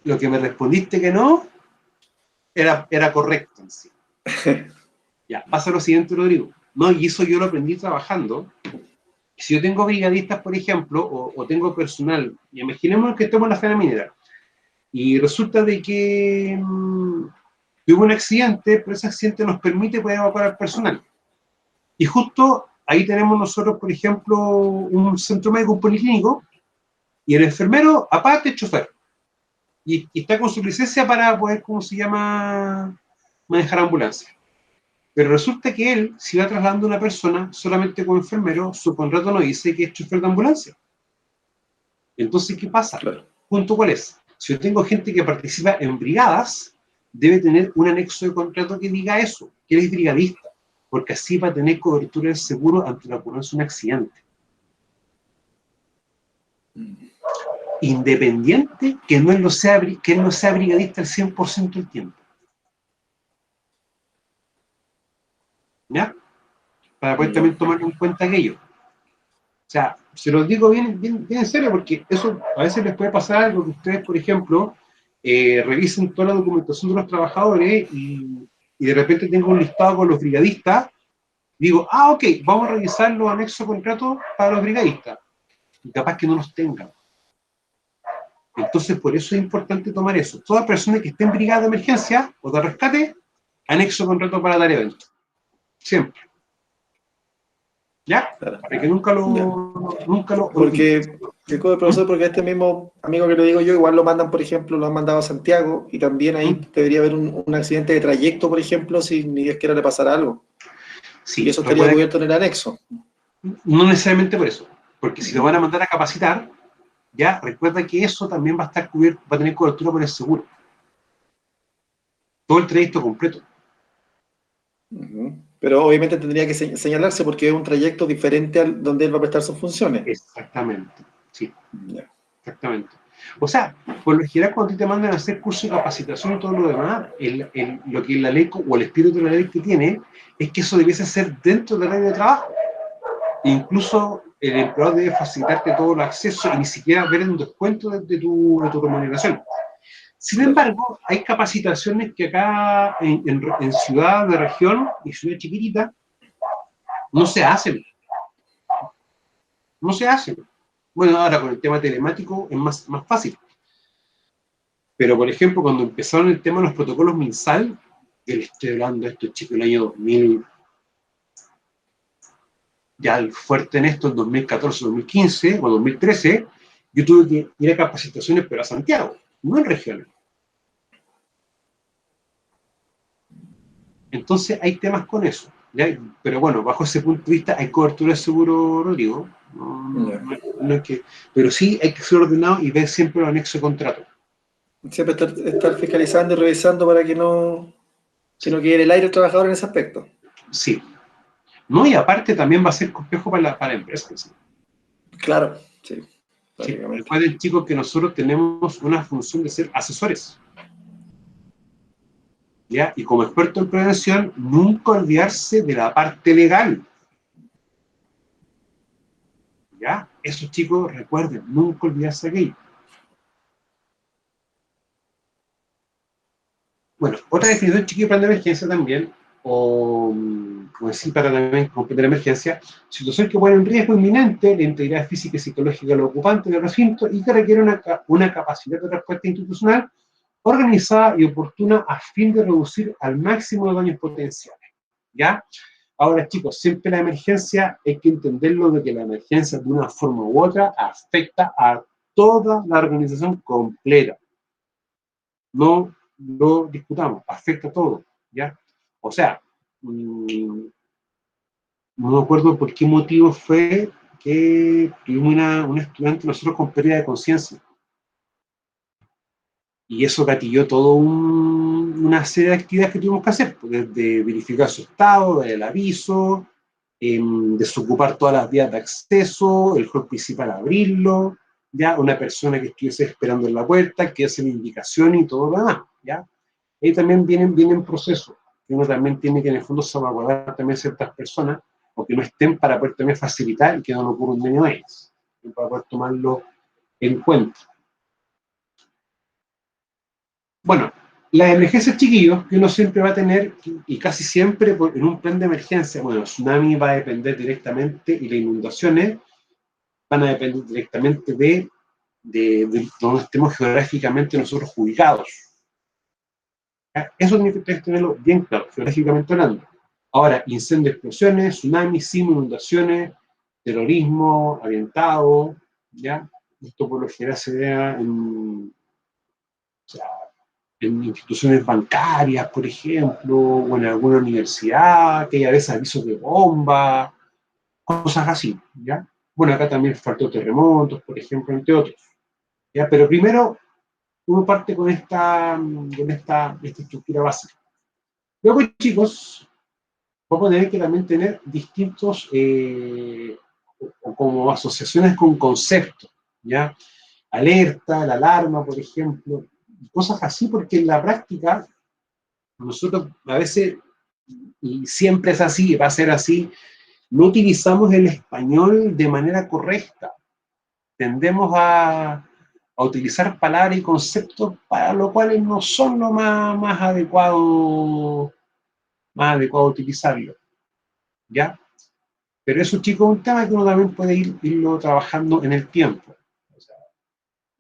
lo que me respondiste que no, era correcto en sí. Ya, pasa lo siguiente, Rodrigo. No, y eso yo lo aprendí trabajando. Si yo tengo brigadistas, por ejemplo, o tengo personal, y imaginemos que estemos en la faena minera, y resulta de que hubo un accidente, pero ese accidente nos permite poder evacuar al personal. Y justo ahí tenemos nosotros, por ejemplo, un centro médico, un policlínico, y el enfermero, aparte, es chofer. Y está con su licencia para poder, ¿cómo se llama?, manejar ambulancia. Pero resulta que él, si va trasladando a una persona solamente como enfermero, su contrato no dice que es chofer de ambulancia. Entonces, ¿qué pasa? Claro. ¿Punto cuál es? Si yo tengo gente que participa en brigadas, debe tener un anexo de contrato que diga eso, que él es brigadista, porque así va a tener cobertura del seguro ante la ocurrencia de un accidente. Independiente que él no sea brigadista al 100% del tiempo. ¿Ya? Para poder también tomar en cuenta aquello. O sea, se los digo bien en serio, porque eso a veces les puede pasar algo que ustedes, por ejemplo, revisen toda la documentación de los trabajadores y de repente tengo un listado con los brigadistas, digo, ok, vamos a revisar los anexos de contrato para los brigadistas, y capaz que no los tengan. Entonces, por eso es importante tomar eso. Toda persona que esté en brigada de emergencia o de rescate, anexo de contrato para dar evento. Siempre. ¿Ya? Claro. Para que nunca lo Porque, profesor, porque a este mismo amigo que le digo yo, igual lo mandan, por ejemplo, lo han mandado a Santiago, y también ahí debería haber un accidente de trayecto, por ejemplo, si ni Dios quiera le pasara algo. Sí, y eso estaría cubierto en el anexo. No necesariamente por eso, porque si lo van a mandar a capacitar, ya recuerda que eso también va a estar cubierto, va a tener cobertura por el seguro. Todo el trayecto completo. Pero obviamente tendría que señalarse porque es un trayecto diferente al donde él va a prestar sus funciones. Exactamente, sí. Yeah. Exactamente. O sea, por lo general cuando te mandan a hacer curso de capacitación y todo lo demás, lo que la ley o el espíritu de la ley que tiene es que eso debiese ser dentro del área de trabajo. Incluso el empleador debe facilitarte todo el acceso y ni siquiera ver un descuento de tu remuneración. Sin embargo, hay capacitaciones que acá en ciudad de región y ciudad chiquitita no se hacen. No se hacen. Bueno, ahora con el tema telemático es más fácil. Pero, por ejemplo, cuando empezaron el tema de los protocolos MinSal, que le estoy hablando de esto, chicos, el año 2000, ya el fuerte en esto, en 2014, 2015 o 2013, yo tuve que ir a capacitaciones, pero a Santiago, no en regiones. Entonces hay temas con eso, ¿ya? Pero bueno, bajo ese punto de vista hay cobertura de seguro, Rodrigo. No es que, pero sí hay que ser ordenado y ver siempre los anexos de contrato. Siempre estar fiscalizando y revisando para que no quede en el aire el trabajador en ese aspecto. Sí. No, y aparte también va a ser complejo para la empresa. ¿Sí? Claro, sí. Sí, recuerden, chicos, que nosotros tenemos una función de ser asesores. ¿Ya? Y como experto en prevención, nunca olvidarse de la parte legal. ¿Ya? Esos chicos, recuerden, nunca olvidarse de aquello. Bueno, otra definición, chiquillo, plan de emergencia también, o decir, para también comprender la emergencia, situación que pone en riesgo inminente la integridad física y psicológica de los ocupantes del recinto y que requiere una capacidad de respuesta institucional organizada y oportuna a fin de reducir al máximo los daños potenciales. ¿Ya? Ahora, chicos, siempre la emergencia hay que entenderlo de que la emergencia de una forma u otra afecta a toda la organización completa. No lo discutamos, afecta a todo, ¿ya? O sea, no me acuerdo por qué motivo fue que tuvimos una estudiante nosotros con pérdida de conciencia. Y eso gatilló toda una serie de actividades que tuvimos que hacer, desde verificar su estado, el aviso, desocupar todas las vías de acceso, el hall principal abrirlo, ya una persona que estuviese esperando en la puerta, que hace la indicación y todo lo demás, ¿ya? Ahí también vienen procesos, que uno también tiene que en el fondo salvaguardar también ciertas personas, o que no estén para poder también facilitar y que no ocurra un daño a ellas, para poder tomarlo en cuenta. Bueno, Las emergencias, chiquillos, que uno siempre va a tener, y casi siempre en un plan de emergencia, bueno, el tsunami va a depender directamente y las inundaciones van a depender directamente de donde estemos geográficamente nosotros ubicados. ¿Ya? Eso tiene que tenerlo bien claro, geográficamente hablando. Ahora, incendios, explosiones, tsunamis, sismos, inundaciones, terrorismo, aventado, ¿ya? Esto por lo general se da o sea, en instituciones bancarias, por ejemplo, o en alguna universidad, que haya veces avisos de bomba, cosas así, ¿ya? Bueno, acá también faltó terremotos, por ejemplo, entre otros, ¿ya? Pero primero uno parte con esta estructura básica. Luego, chicos, vamos a tener que también tener distintos, como asociaciones con conceptos, ¿ya? Alerta, la alarma, por ejemplo, cosas así, porque en la práctica nosotros a veces, y siempre es así, va a ser así, no utilizamos el español de manera correcta. Tendemos a utilizar palabras y conceptos para lo cuales no son lo más adecuado utilizarlo, ¿ya? Pero eso, chicos, es un tema que uno también puede irlo trabajando en el tiempo. O sea,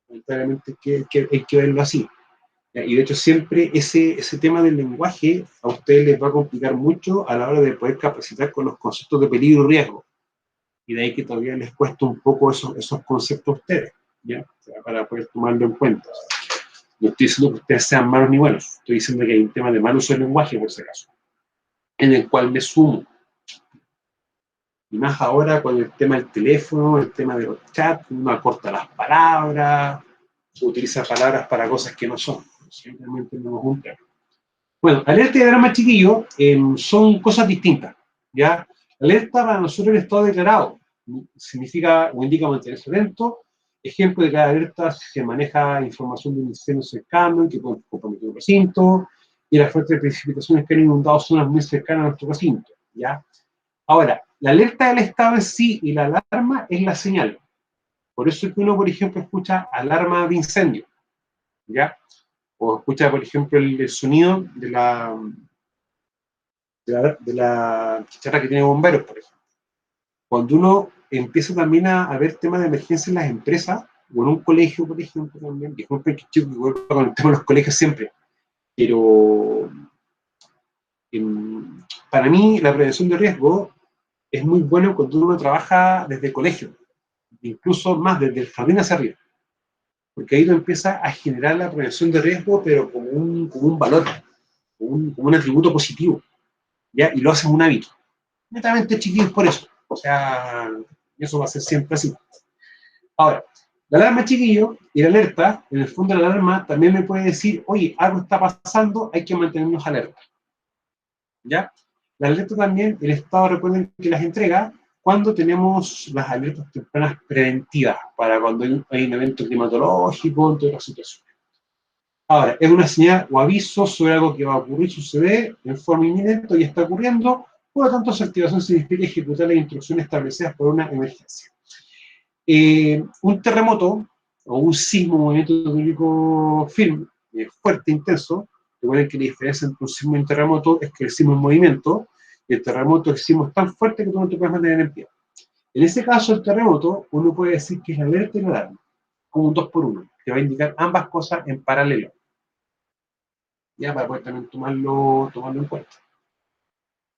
lamentablemente hay que verlo así. Y de hecho siempre ese tema del lenguaje a ustedes les va a complicar mucho a la hora de poder capacitar con los conceptos de peligro y riesgo. Y de ahí que todavía les cuesta un poco esos conceptos a ustedes, ¿ya? O sea, para poder tomarlo en cuenta. No estoy diciendo que ustedes sean malos ni buenos, estoy diciendo que hay un tema de mal uso del lenguaje, por si acaso, en el cual me sumo. Y más ahora con el tema del teléfono, el tema de los chats, uno acorta las palabras, utiliza palabras para cosas que no son. Simplemente no nos juntan. Bueno, alerta y alarma, chiquillo, son cosas distintas, ¿ya? Alerta para nosotros el estado declarado significa o indica mantenerse atento. Ejemplo de cada alerta se maneja información de un incendio cercano que puede comprometer un recinto y las fuertes precipitaciones que han inundado zonas muy cercanas a nuestro recinto, ¿ya? Ahora, la alerta del estado en sí y la alarma es la señal. Por eso es que uno, por ejemplo, escucha alarma de incendio, ¿ya? O escucha, por ejemplo, el sonido de la chicharra que tiene bomberos, por ejemplo. Cuando uno empieza también a ver temas de emergencia en las empresas, o en un colegio, por ejemplo, también, disculpen que chico que vuelva con el tema de los colegios siempre, pero para mí la prevención de riesgo es muy bueno cuando uno trabaja desde el colegio, incluso más desde el jardín hacia arriba, porque ahí uno empieza a generar la prevención de riesgo, pero como un valor, como un atributo positivo, ¿ya? Y lo hacen un hábito. Netamente, chiquillos, por eso. O sea, eso va a ser siempre así. Ahora, la alarma, chiquillo, y la alerta, en el fondo la alarma también me puede decir, oye, algo está pasando, hay que mantenernos alerta, ¿ya? La alerta también, el Estado, recuerden que las entrega cuando tenemos las alertas tempranas preventivas, para cuando hay un evento climatológico, entre otras situaciones. Ahora, es una señal o aviso sobre algo que va a ocurrir, suceder en forma inminente y está ocurriendo, por lo tanto, su activación significa ejecutar las instrucciones establecidas por una emergencia. Un terremoto o un sismo, un movimiento telúrico firme, fuerte, intenso. Recuerden que la diferencia entre un sismo y un terremoto es que el sismo es movimiento y el terremoto, el sismo es tan fuerte que tú no te puedes mantener en pie. En ese caso, el terremoto, uno puede decir que es la alerta y la alarma, como un 2 por 1, que va a indicar ambas cosas en paralelo, ya para poder también tomarlo en cuenta.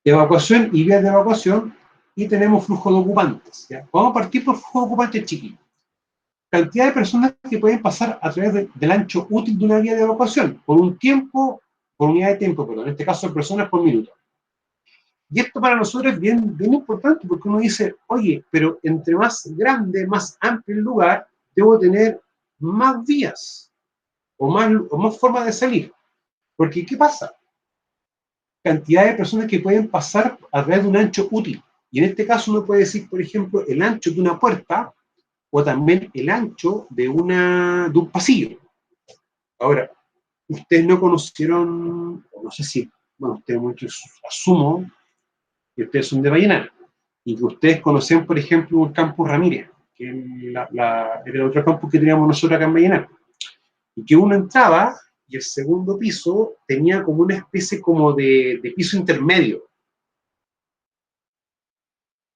Evacuación y vías de evacuación, y tenemos flujo de ocupantes, ¿ya? Vamos a partir por flujo de ocupantes chiquitos. Cantidad de personas que pueden pasar a través del ancho útil de una vía de evacuación, por un tiempo, por unidad de tiempo, pero en este caso personas por minuto. Y esto para nosotros es bien importante, porque uno dice, oye, pero entre más grande, más amplio el lugar, debo tener más vías, o más formas de salir. Porque, ¿qué pasa? Cantidad de personas que pueden pasar a través de un ancho útil. Y en este caso uno puede decir, por ejemplo, el ancho de una puerta, o también el ancho de un pasillo. Ahora, ustedes no conocieron, no sé si, bueno, ustedes muchos asumo que ustedes son de Vallenar, y que ustedes conocen, por ejemplo, el campus Ramírez, que es era el otro campus que teníamos nosotros acá en Vallenar, y que uno entraba y el segundo piso tenía como una especie como de piso intermedio,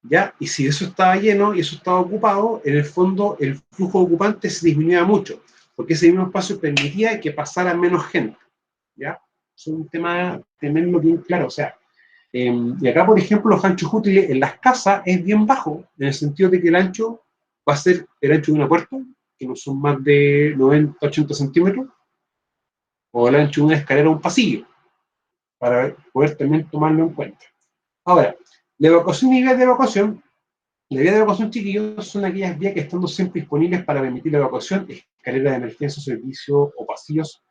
¿ya? Y si eso estaba lleno y eso estaba ocupado, en el fondo el flujo de ocupantes se disminuía mucho, porque ese mismo espacio permitía que pasara menos gente, ¿ya? Es un tema tenerlo bien claro, o sea, y acá, por ejemplo, los anchos útiles en las casas es bien bajo, en el sentido de que el ancho va a ser el ancho de una puerta, que no son más de 90, 80 centímetros, o el ancho de una escalera o un pasillo, para poder también tomarlo en cuenta. Ahora, la evacuación y vías de evacuación, las vías de evacuación, chiquillos, son aquellas vías que estando siempre disponibles para permitir la evacuación, escaleras de emergencia, servicios o pasillos,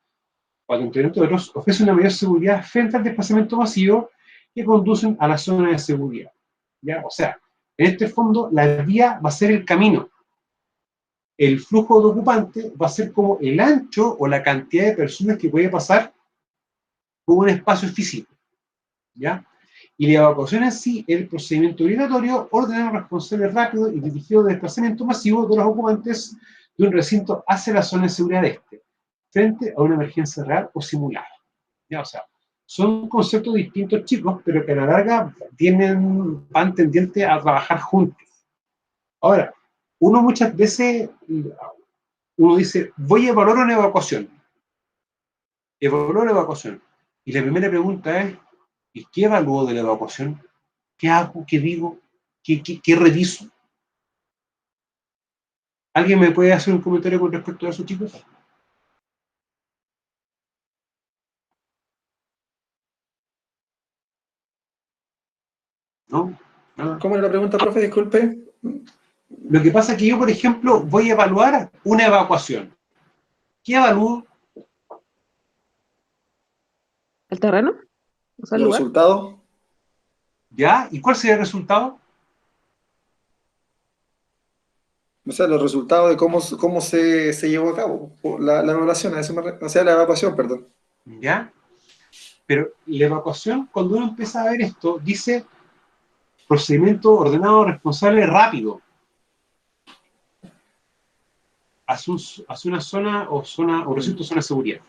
para entre otros, ofrece una mayor seguridad frente al desplazamiento masivo que conducen a la zona de seguridad. ¿Ya? O sea, en este fondo, la vía va a ser el camino. El flujo de ocupantes va a ser como el ancho o la cantidad de personas que puede pasar por un espacio físico. ¿Ya? Y la evacuación en sí es el procedimiento obligatorio, ordenado, responsable, rápido y dirigido de desplazamiento masivo de los ocupantes de un recinto hacia la zona de seguridad de este, frente a una emergencia real o simulada. ¿Ya? O sea, son conceptos distintos, chicos, pero que a la larga van tendientes a trabajar juntos. Ahora, uno muchas veces, uno dice, voy a evaluar una evacuación. Evaluar una evacuación. Y la primera pregunta es, ¿y qué evalúo de la evacuación? ¿Qué hago? ¿Qué digo? ¿Qué reviso? ¿Alguien me puede hacer un comentario con respecto a eso, chicos? ¿No? Nada. ¿Cómo era la pregunta, profe? Disculpe. Lo que pasa es que yo, por ejemplo, voy a evaluar una evacuación. ¿Qué evalúo? ¿El terreno? O sea, el ¿Los lugar. resultados? ¿Ya? ¿Y cuál sería el resultado? O sea, los resultados de cómo se llevó a cabo la evaluación, a eso o sea, la evacuación, perdón. ¿Ya? Pero la evacuación, cuando uno empieza a ver esto, dice procedimiento ordenado, responsable, rápido. Hacia una zona o recinto, zona de seguridad.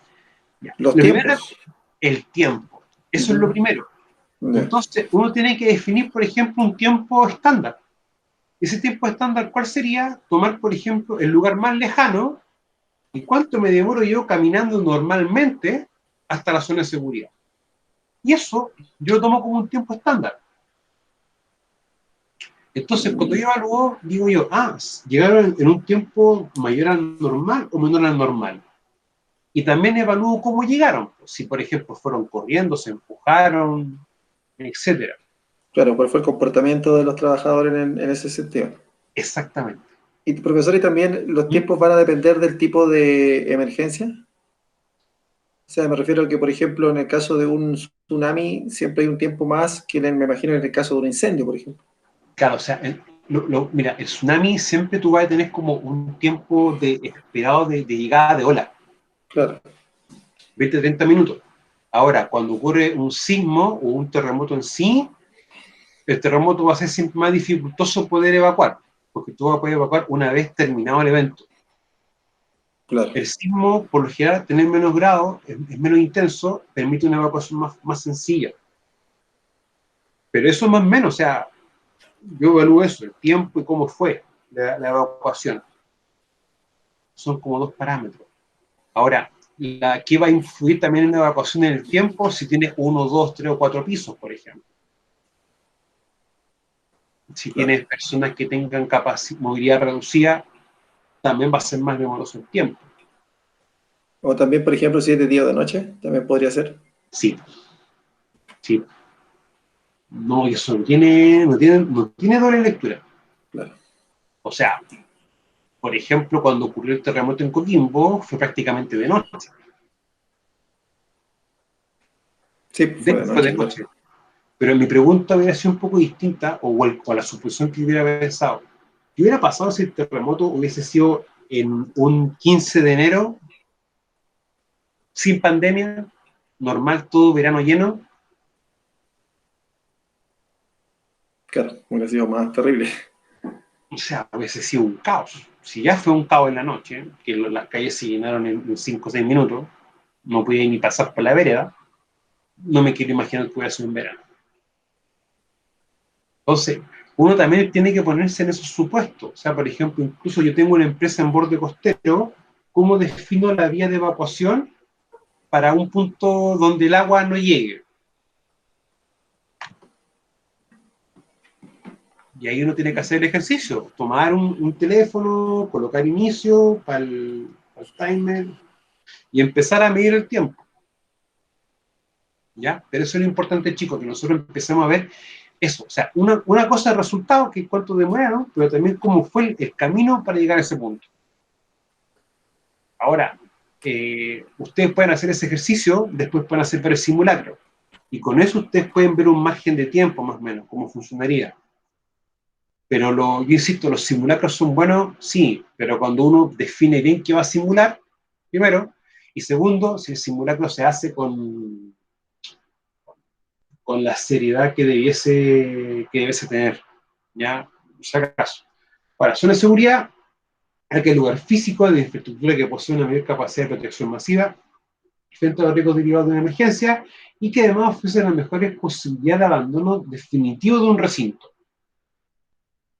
Ya. Los Lo primero es tiempos. el tiempo. Eso es lo primero. Ya. Entonces, uno tiene que definir, por ejemplo, un tiempo estándar. Ese tiempo estándar, ¿cuál sería? Tomar, por ejemplo, el lugar más lejano y cuánto me demoro yo caminando normalmente hasta la zona de seguridad. Y eso yo lo tomo como un tiempo estándar. Entonces, cuando yo evalúo, digo yo, llegaron en un tiempo mayor al normal o menor al normal. Y también evalúo cómo llegaron. Si, por ejemplo, fueron corriendo, se empujaron, etcétera. Claro, ¿cuál fue el comportamiento de los trabajadores en ese sentido? Exactamente. Y profesor, ¿y también los ¿Mm? tiempos van a depender del tipo de emergencia? O sea, me refiero a que, por ejemplo, en el caso de un tsunami, siempre hay un tiempo más que, me imagino, en el caso de un incendio, por ejemplo. Claro, o sea, mira, el tsunami siempre tú vas a tener como un tiempo esperado de llegada de ola, Claro, 20, 30 minutos. Ahora, cuando ocurre un sismo o un terremoto en sí, el terremoto va a ser siempre más dificultoso poder evacuar, porque tú vas a poder evacuar una vez terminado el evento. claro. El sismo, por lo general, tener menos grados, es menos intenso, permite una evacuación más sencilla. Pero eso más o menos, o sea, yo evalúo eso, el tiempo y cómo fue la evacuación. Son como dos parámetros. Ahora, ¿qué va a influir también en la evacuación en el tiempo? Si tienes 1, 2, 3 o 4 pisos, por ejemplo. Si Claro. tienes personas que tengan movilidad reducida, también va a ser más demoroso el tiempo. O también, por ejemplo, si es de día o de noche, también podría ser. Sí, sí. No, eso no tiene doble lectura. Claro. O sea, por ejemplo, cuando ocurrió el terremoto en Coquimbo, fue prácticamente de noche. Sí, De fue hecho, de fue de noche, claro. noche. Pero mi pregunta hubiera sido un poco distinta, o la suposición que hubiera pensado. ¿Qué hubiera pasado si el terremoto hubiese sido en un 15 de enero, sin pandemia, normal, todo verano lleno? Claro, hubiera sido más terrible. O sea, hubiese sido un caos. Si ya fue un caos en la noche, que las calles se llenaron en 5 o 6 minutos, no podía ni pasar por la vereda, no me quiero imaginar que voy a hacer en verano. Entonces, uno también tiene que ponerse en esos supuestos. O sea, por ejemplo, incluso yo tengo una empresa en borde costero, ¿cómo defino la vía de evacuación para un punto donde el agua no llegue? Y ahí uno tiene que hacer el ejercicio, tomar un teléfono, colocar inicio para el timer y empezar a medir el tiempo. ¿Ya? Pero eso es lo importante, chicos, que nosotros empecemos a ver eso. O sea, una cosa es el resultado, que es cuánto demora, ¿no? Pero también cómo fue el camino para llegar a ese punto. Ahora, ustedes pueden hacer ese ejercicio, después pueden hacer el simulacro. Y con eso ustedes pueden ver un margen de tiempo, más o menos, cómo funcionaría. Pero yo insisto, los simulacros son buenos, sí, pero cuando uno define bien qué va a simular, primero, y segundo, si el simulacro se hace con la seriedad que debiese tener, ¿ya? O sea, caso. Para zona de seguridad, hay que el lugar físico de infraestructura que posee una mayor capacidad de protección masiva frente a los riesgos derivados de una emergencia y que además ofrece las mejores posibilidades de abandono definitivo de un recinto.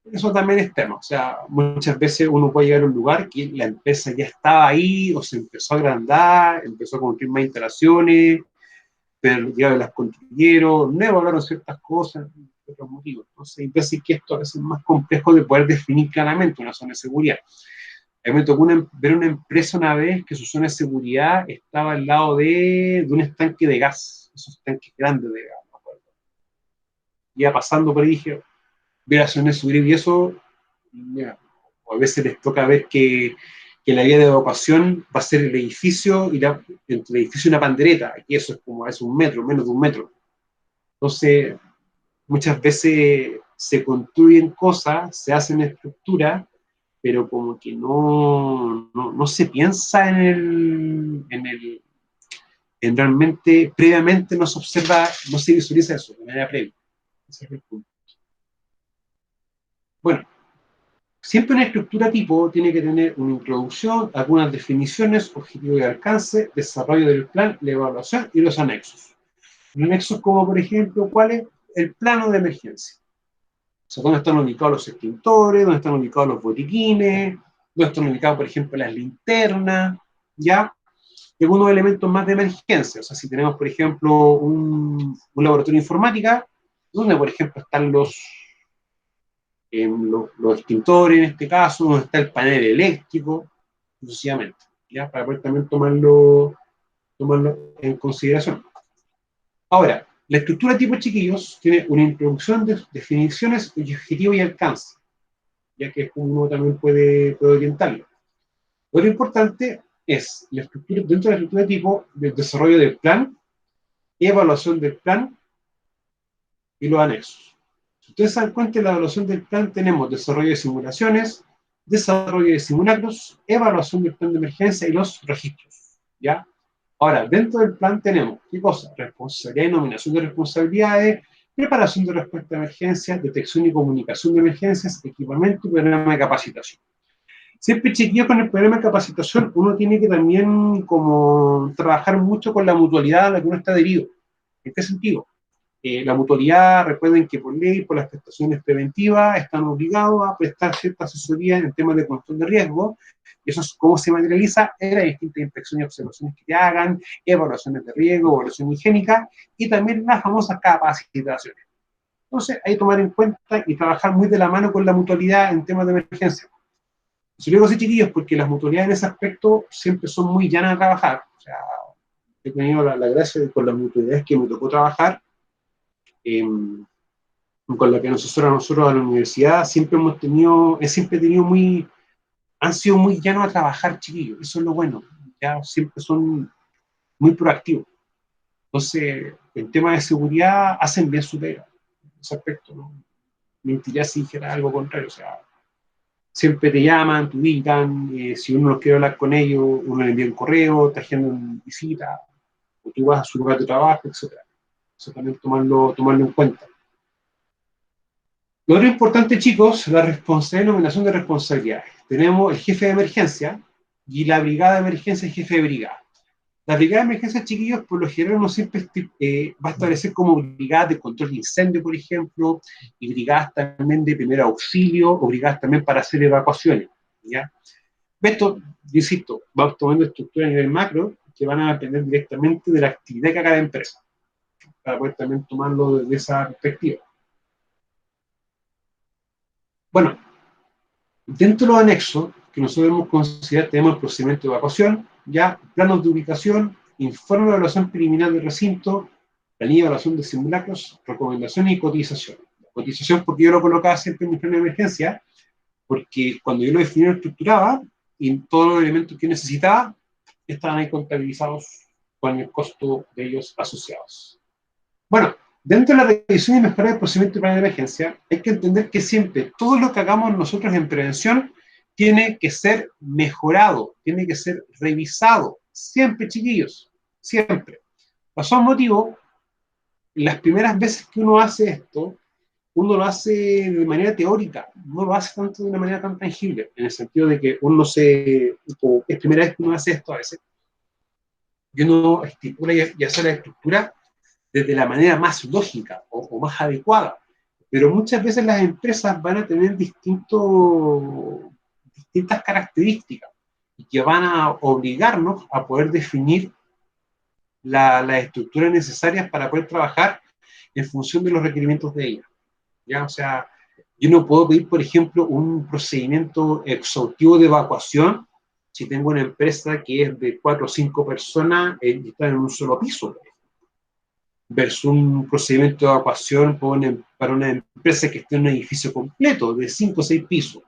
Eso también es tema, o sea, muchas veces uno puede llegar a un lugar que la empresa ya estaba ahí o se empezó a agrandar, empezó a construir más instalaciones, pero ya las construyeron, no evaluaron ciertas cosas, por otros motivos. Entonces, hay veces que esto a veces es más complejo de poder definir claramente una zona de seguridad. A mí me tocó ver una empresa una vez que su zona de seguridad estaba al lado de un estanque de gas, esos tanques grandes de gas, no me acuerdo. Iba pasando por ahí y dije, ver la zona de seguridad y eso, ya, o a veces les toca ver que la vía de evacuación va a ser el edificio y entre el edificio y una pandereta, aquí eso es como es un metro, menos de un metro. Entonces, muchas veces se construyen cosas, se hacen estructuras, pero como que no se piensa en realmente, previamente no se observa, no se visualiza eso de manera previa. Ese es el punto. Bueno, siempre una estructura tipo tiene que tener una introducción, algunas definiciones, objetivo de alcance, desarrollo del plan, la evaluación y los anexos. Los anexos como, por ejemplo, ¿cuál es? El plano de emergencia. O sea, dónde están ubicados los extintores, dónde están ubicados los botiquines, dónde están ubicados, por ejemplo, las linternas, ¿ya? Y algunos elementos más de emergencia. O sea, si tenemos, por ejemplo, un laboratorio de informática, donde, por ejemplo, están los extintores, en este caso, donde está el panel eléctrico, sucesivamente, ¿ya? Para poder también tomarlo en consideración. Ahora, la estructura tipo chiquillos tiene una introducción de definiciones, objetivo y alcance, ya que uno también puede orientarlo. Lo importante es la estructura, dentro de la estructura tipo, del desarrollo del plan, evaluación del plan y los anexos. Si ustedes se dan cuenta, en la evaluación del plan tenemos desarrollo de simulaciones, desarrollo de simulacros, evaluación del plan de emergencia y los registros, ¿ya? Ahora, dentro del plan tenemos, ¿qué cosa? Responsabilidad y nominación de responsabilidades, preparación de respuesta a emergencias, detección y comunicación de emergencias, equipamiento y programa de capacitación. Siempre chiquillo con el programa de capacitación, uno tiene que también como trabajar mucho con la mutualidad a la que uno está adherido. ¿En qué sentido? La mutualidad, recuerden que por ley, por las prestaciones preventivas, están obligados a prestar cierta asesoría en temas de control de riesgo. Eso es cómo se materializa en las distintas inspecciones y observaciones que te hagan, evaluaciones de riesgo, evaluación higiénica y también las famosas capacitaciones. Entonces, hay que tomar en cuenta y trabajar muy de la mano con la mutualidad en temas de emergencia. Si lo digo así, chiquillos, porque las mutualidades en ese aspecto siempre son muy llanas a trabajar. O sea, he tenido la gracia de con las mutualidades que me tocó trabajar, con la que nosotros a la universidad siempre han sido muy llanos a trabajar, chiquillos. Eso es lo bueno. Ya siempre son muy proactivos. Entonces, en tema de seguridad, hacen bien su pega. En ese aspecto, ¿no? Mentiría si dijera algo contrario. O sea, siempre te llaman, te ubican, si uno no quiere hablar con ellos, uno le envía un correo, te agendan visita, o tú vas a su lugar de trabajo, etc. Eso también tomarlo en cuenta. Lo otro importante, chicos, la responsabilidad, nominación de responsabilidades. Tenemos el jefe de emergencia y la brigada de emergencia y jefe de brigada. La brigada de emergencia, chiquillos, por lo general no siempre va a establecer como brigadas de control de incendio, por ejemplo, y brigadas también de primer auxilio, o brigadas también para hacer evacuaciones, ¿ya? Esto, insisto, vamos tomando estructuras a nivel macro que van a depender directamente de la actividad que haga la empresa, para poder también tomarlo desde esa perspectiva. Bueno, dentro de los anexos que nosotros debemos considerar, tenemos el procedimiento de evacuación, ya planos de ubicación, informe de evaluación preliminar del recinto, planilla de evaluación de simulacros, recomendaciones y cotización. Cotización porque yo lo colocaba siempre en mi plan de emergencia, porque cuando yo lo definí lo estructuraba, y todos los elementos que necesitaba estaban ahí contabilizados con el costo de ellos asociados. Bueno, dentro de la revisión y mejora del procedimiento de plan de emergencia, hay que entender que siempre todo lo que hagamos nosotros en prevención tiene que ser mejorado, tiene que ser revisado. Siempre, chiquillos, siempre. Pasó un motivo, las primeras veces que uno hace esto, uno lo hace de manera teórica, no lo hace tanto de una manera tan tangible, en el sentido de que uno como es primera vez que uno hace esto a veces, y uno estipula y hace la estructura desde la manera más lógica o más adecuada. Pero muchas veces las empresas van a tener distintas características y que van a obligarnos a poder definir las estructuras necesarias para poder trabajar en función de los requerimientos de ellas. ¿Ya? O sea, yo no puedo pedir, por ejemplo, un procedimiento exhaustivo de evacuación si tengo una empresa que es de 4 o 5 personas y están en un solo piso, versus un procedimiento de evacuación para una empresa que esté en un edificio completo de 5 o 6 pisos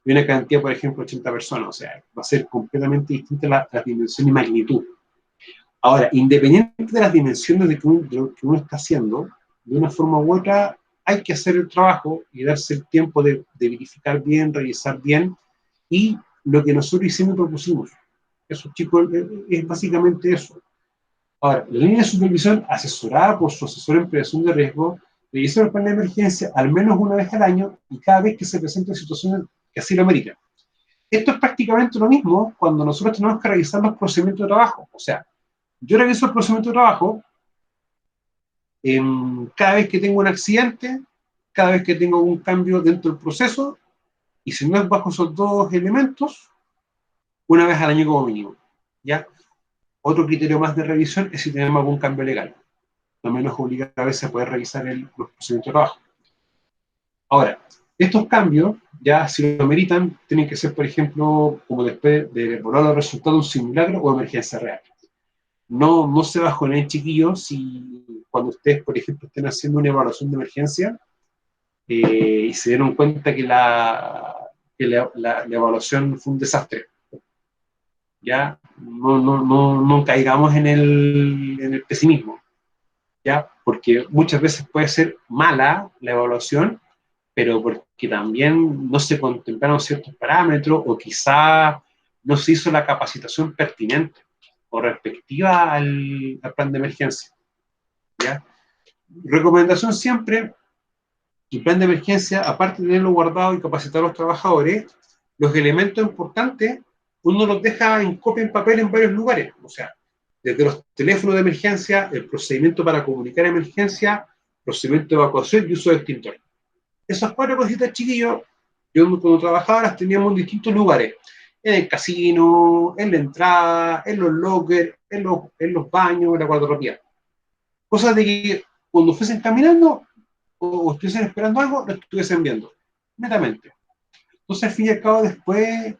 y una cantidad, por ejemplo, 80 personas. O sea, va a ser completamente distinta la dimensión y magnitud. Ahora, independiente de las dimensiones de lo que uno está haciendo, de una forma u otra, hay que hacer el trabajo y darse el tiempo de verificar bien, revisar bien, y lo que nosotros hicimos y propusimos. Eso, chicos, es básicamente eso. Ahora, la línea de supervisión, asesorada por su asesor en prevención de riesgo, revisa el plan de emergencia al menos una vez al año y cada vez que se presenten situaciones que así lo ameritan. Esto es prácticamente lo mismo cuando nosotros tenemos que revisar los procedimientos de trabajo. O sea, yo reviso el procedimiento de trabajo cada vez que tengo un accidente, cada vez que tengo un cambio dentro del proceso, y si no es bajo esos dos elementos, una vez al año como mínimo. ¿Ya? Otro criterio más de revisión es si tenemos algún cambio legal. También nos obliga a veces a poder revisar los procedimientos de trabajo. Ahora, estos cambios, ya si lo meritan, tienen que ser, por ejemplo, como después de evaluar los resultados de un simulacro o emergencia real. No se bajonen, chiquillos, si cuando ustedes, por ejemplo, estén haciendo una evaluación de emergencia y se dieron cuenta que la evaluación fue un desastre. Ya, no caigamos en el pesimismo, ya, porque muchas veces puede ser mala la evaluación, pero porque también no se contemplaron ciertos parámetros o quizá no se hizo la capacitación pertinente o respectiva al plan de emergencia. ¿Ya? Recomendación siempre, el plan de emergencia, aparte de tenerlo guardado y capacitar a los trabajadores, los elementos importantes uno los deja en copia en papel en varios lugares. O sea, desde los teléfonos de emergencia, el procedimiento para comunicar emergencia, procedimiento de evacuación y uso de extintor. Esas 4 cositas, chiquillos, yo cuando trabajaba las teníamos en distintos lugares. En el casino, en la entrada, en los lockers, en los baños, en la guardarropía. Cosas de que cuando fuesen caminando o estuviesen esperando algo, lo estuviesen viendo. Netamente. Entonces, al fin y al cabo, después,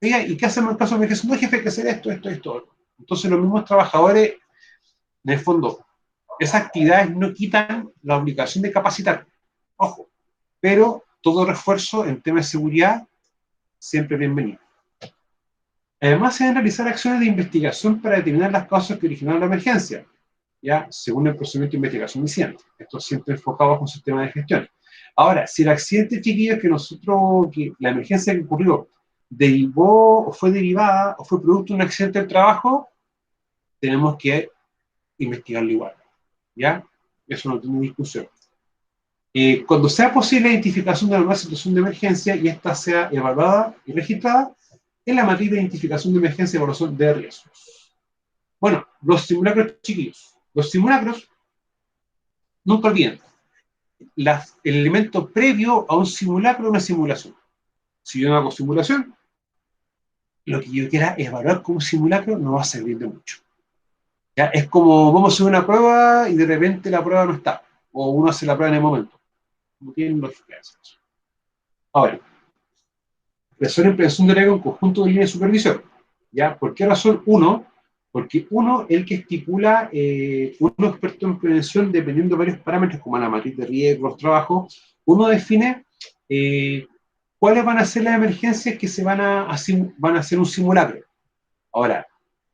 oiga, ¿y qué hacemos en caso de emergencia? No, jefe, hay que hacer esto. Entonces, los mismos trabajadores, en el fondo, esas actividades no quitan la obligación de capacitar. Ojo, pero todo refuerzo en temas de seguridad siempre bienvenido. Además, se deben realizar acciones de investigación para determinar las causas que originaron la emergencia, ya según el procedimiento de investigación iniciante. Esto siempre enfocado bajo un sistema de gestión. Ahora, si el accidente, chiquillos, que la emergencia que ocurrió derivó o fue derivada o fue producto de un accidente del trabajo, tenemos que investigarlo igual. ¿Ya? Eso no tiene discusión. Cuando sea posible la identificación de alguna situación de emergencia y esta sea evaluada y registrada en la matriz de identificación de emergencia y evaluación de riesgos. Bueno, los simulacros, chiquillos. Los simulacros, nunca olviden, el elemento previo a un simulacro es una simulación. Si yo no hago simulación, lo que yo quiera evaluar como simulacro no va a servir de mucho. ¿Ya? Es como vamos a hacer una prueba y de repente la prueba no está, o uno hace la prueba en el momento. No tienen lógica eso. Ahora, prevención en prevención de riesgo en conjunto de línea de supervisión. ¿Ya? ¿Por qué razón? Uno, porque uno, el que estipula, uno experto en prevención, dependiendo de varios parámetros, como la matriz de riesgo, los trabajos, uno define cuáles van a ser las emergencias que se van a hacer un simulacro. Ahora,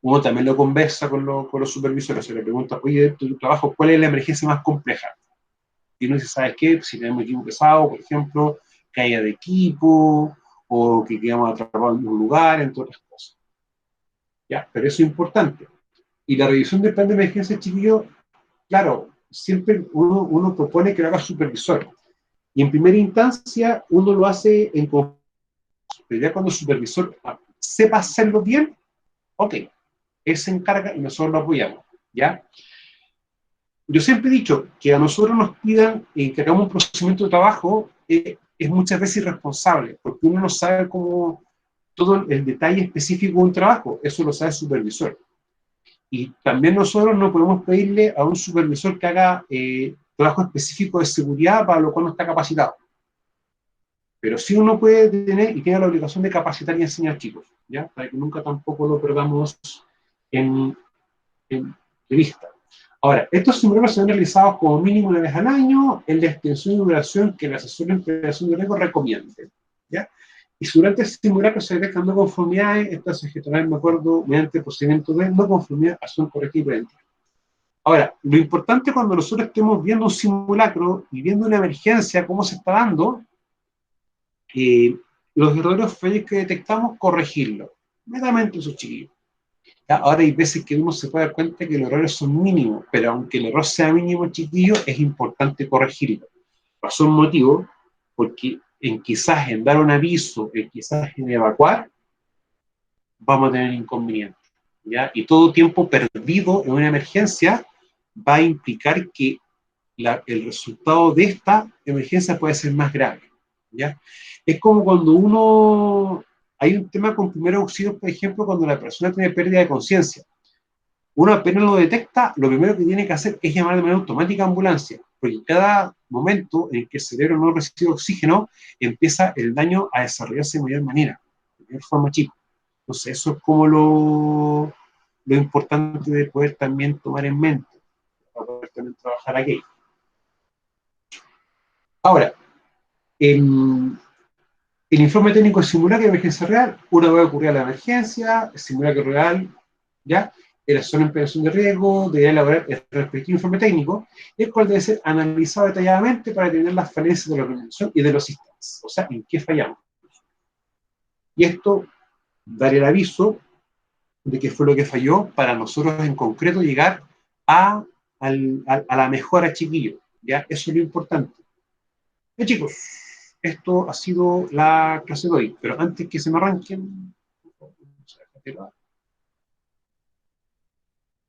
uno también lo conversa con los supervisores, se le pregunta, oye, tu trabajo, ¿cuál es la emergencia más compleja? Y uno dice, ¿sabes qué? Si tenemos equipo pesado, por ejemplo, caída de equipo, o que quedamos atrapados en un lugar, entre otras cosas. ¿Ya? Pero eso es importante. Y la revisión del plan de emergencia, chiquillo, claro, siempre uno propone que lo haga supervisor. Y en primera instancia, uno lo hace en conjunto. Pero ya cuando el supervisor sepa hacerlo bien, ok, él se encarga y nosotros lo apoyamos. ¿Ya? Yo siempre he dicho que a nosotros nos pidan que hagamos un procedimiento de trabajo es muchas veces irresponsable, porque uno no sabe cómo todo el detalle específico de un trabajo, eso lo sabe el supervisor. Y también nosotros no podemos pedirle a un supervisor que haga trabajo específico de seguridad para lo cual no está capacitado. Pero sí uno puede tener y tiene la obligación de capacitar y enseñar chicos, ¿ya? Para que nunca tampoco lo perdamos en, de vista. Ahora, estos simulacros se ven realizados como mínimo una vez al año en la extensión y duración que el asesor en prevención de riesgo recomiende. ¿Ya? Y si durante ese simulacro se detectan no conformidades, estas se gestionarán, me acuerdo, mediante procedimientos de no conformidad, acción correcta y preventiva. Ahora, lo importante cuando nosotros estemos viendo un simulacro y viendo una emergencia, cómo se está dando, los errores o fallos que detectamos, corregirlos. Netamente esos chiquillos. Ahora hay veces que uno se puede dar cuenta que los errores son mínimos, pero aunque el error sea mínimo, chiquillo, es importante corregirlo. Pasó un motivo, porque quizás en dar un aviso, quizás en evacuar, vamos a tener inconvenientes. ¿Ya? Y todo tiempo perdido en una emergencia va a implicar que el resultado de esta emergencia puede ser más grave. ¿Ya? Es como cuando hay un tema con primeros auxilios, por ejemplo, cuando la persona tiene pérdida de conciencia. Uno apenas lo detecta, lo primero que tiene que hacer es llamar de manera automática a ambulancia, porque cada momento en que el cerebro no recibe oxígeno, empieza el daño a desarrollarse de mayor manera, de mayor forma chica. Entonces, eso es como lo importante de poder también tomar en mente, para poder también trabajar aquí. Ahora, el informe técnico de simulacro de emergencia real, una vez ocurrida la emergencia, el simulacro real, ¿ya? La zona en prevención de riesgo, deberá elaborar el respectivo informe técnico, el cual debe ser analizado detalladamente para determinar las falencias de la organización y de los sistemas, o sea, en qué fallamos. Y esto, dar el aviso de qué fue lo que falló para nosotros en concreto llegar a la mejora, chiquillo, ¿ya? Eso es lo importante. Bien, chicos, esto ha sido la clase de hoy, pero antes que se me arranquen,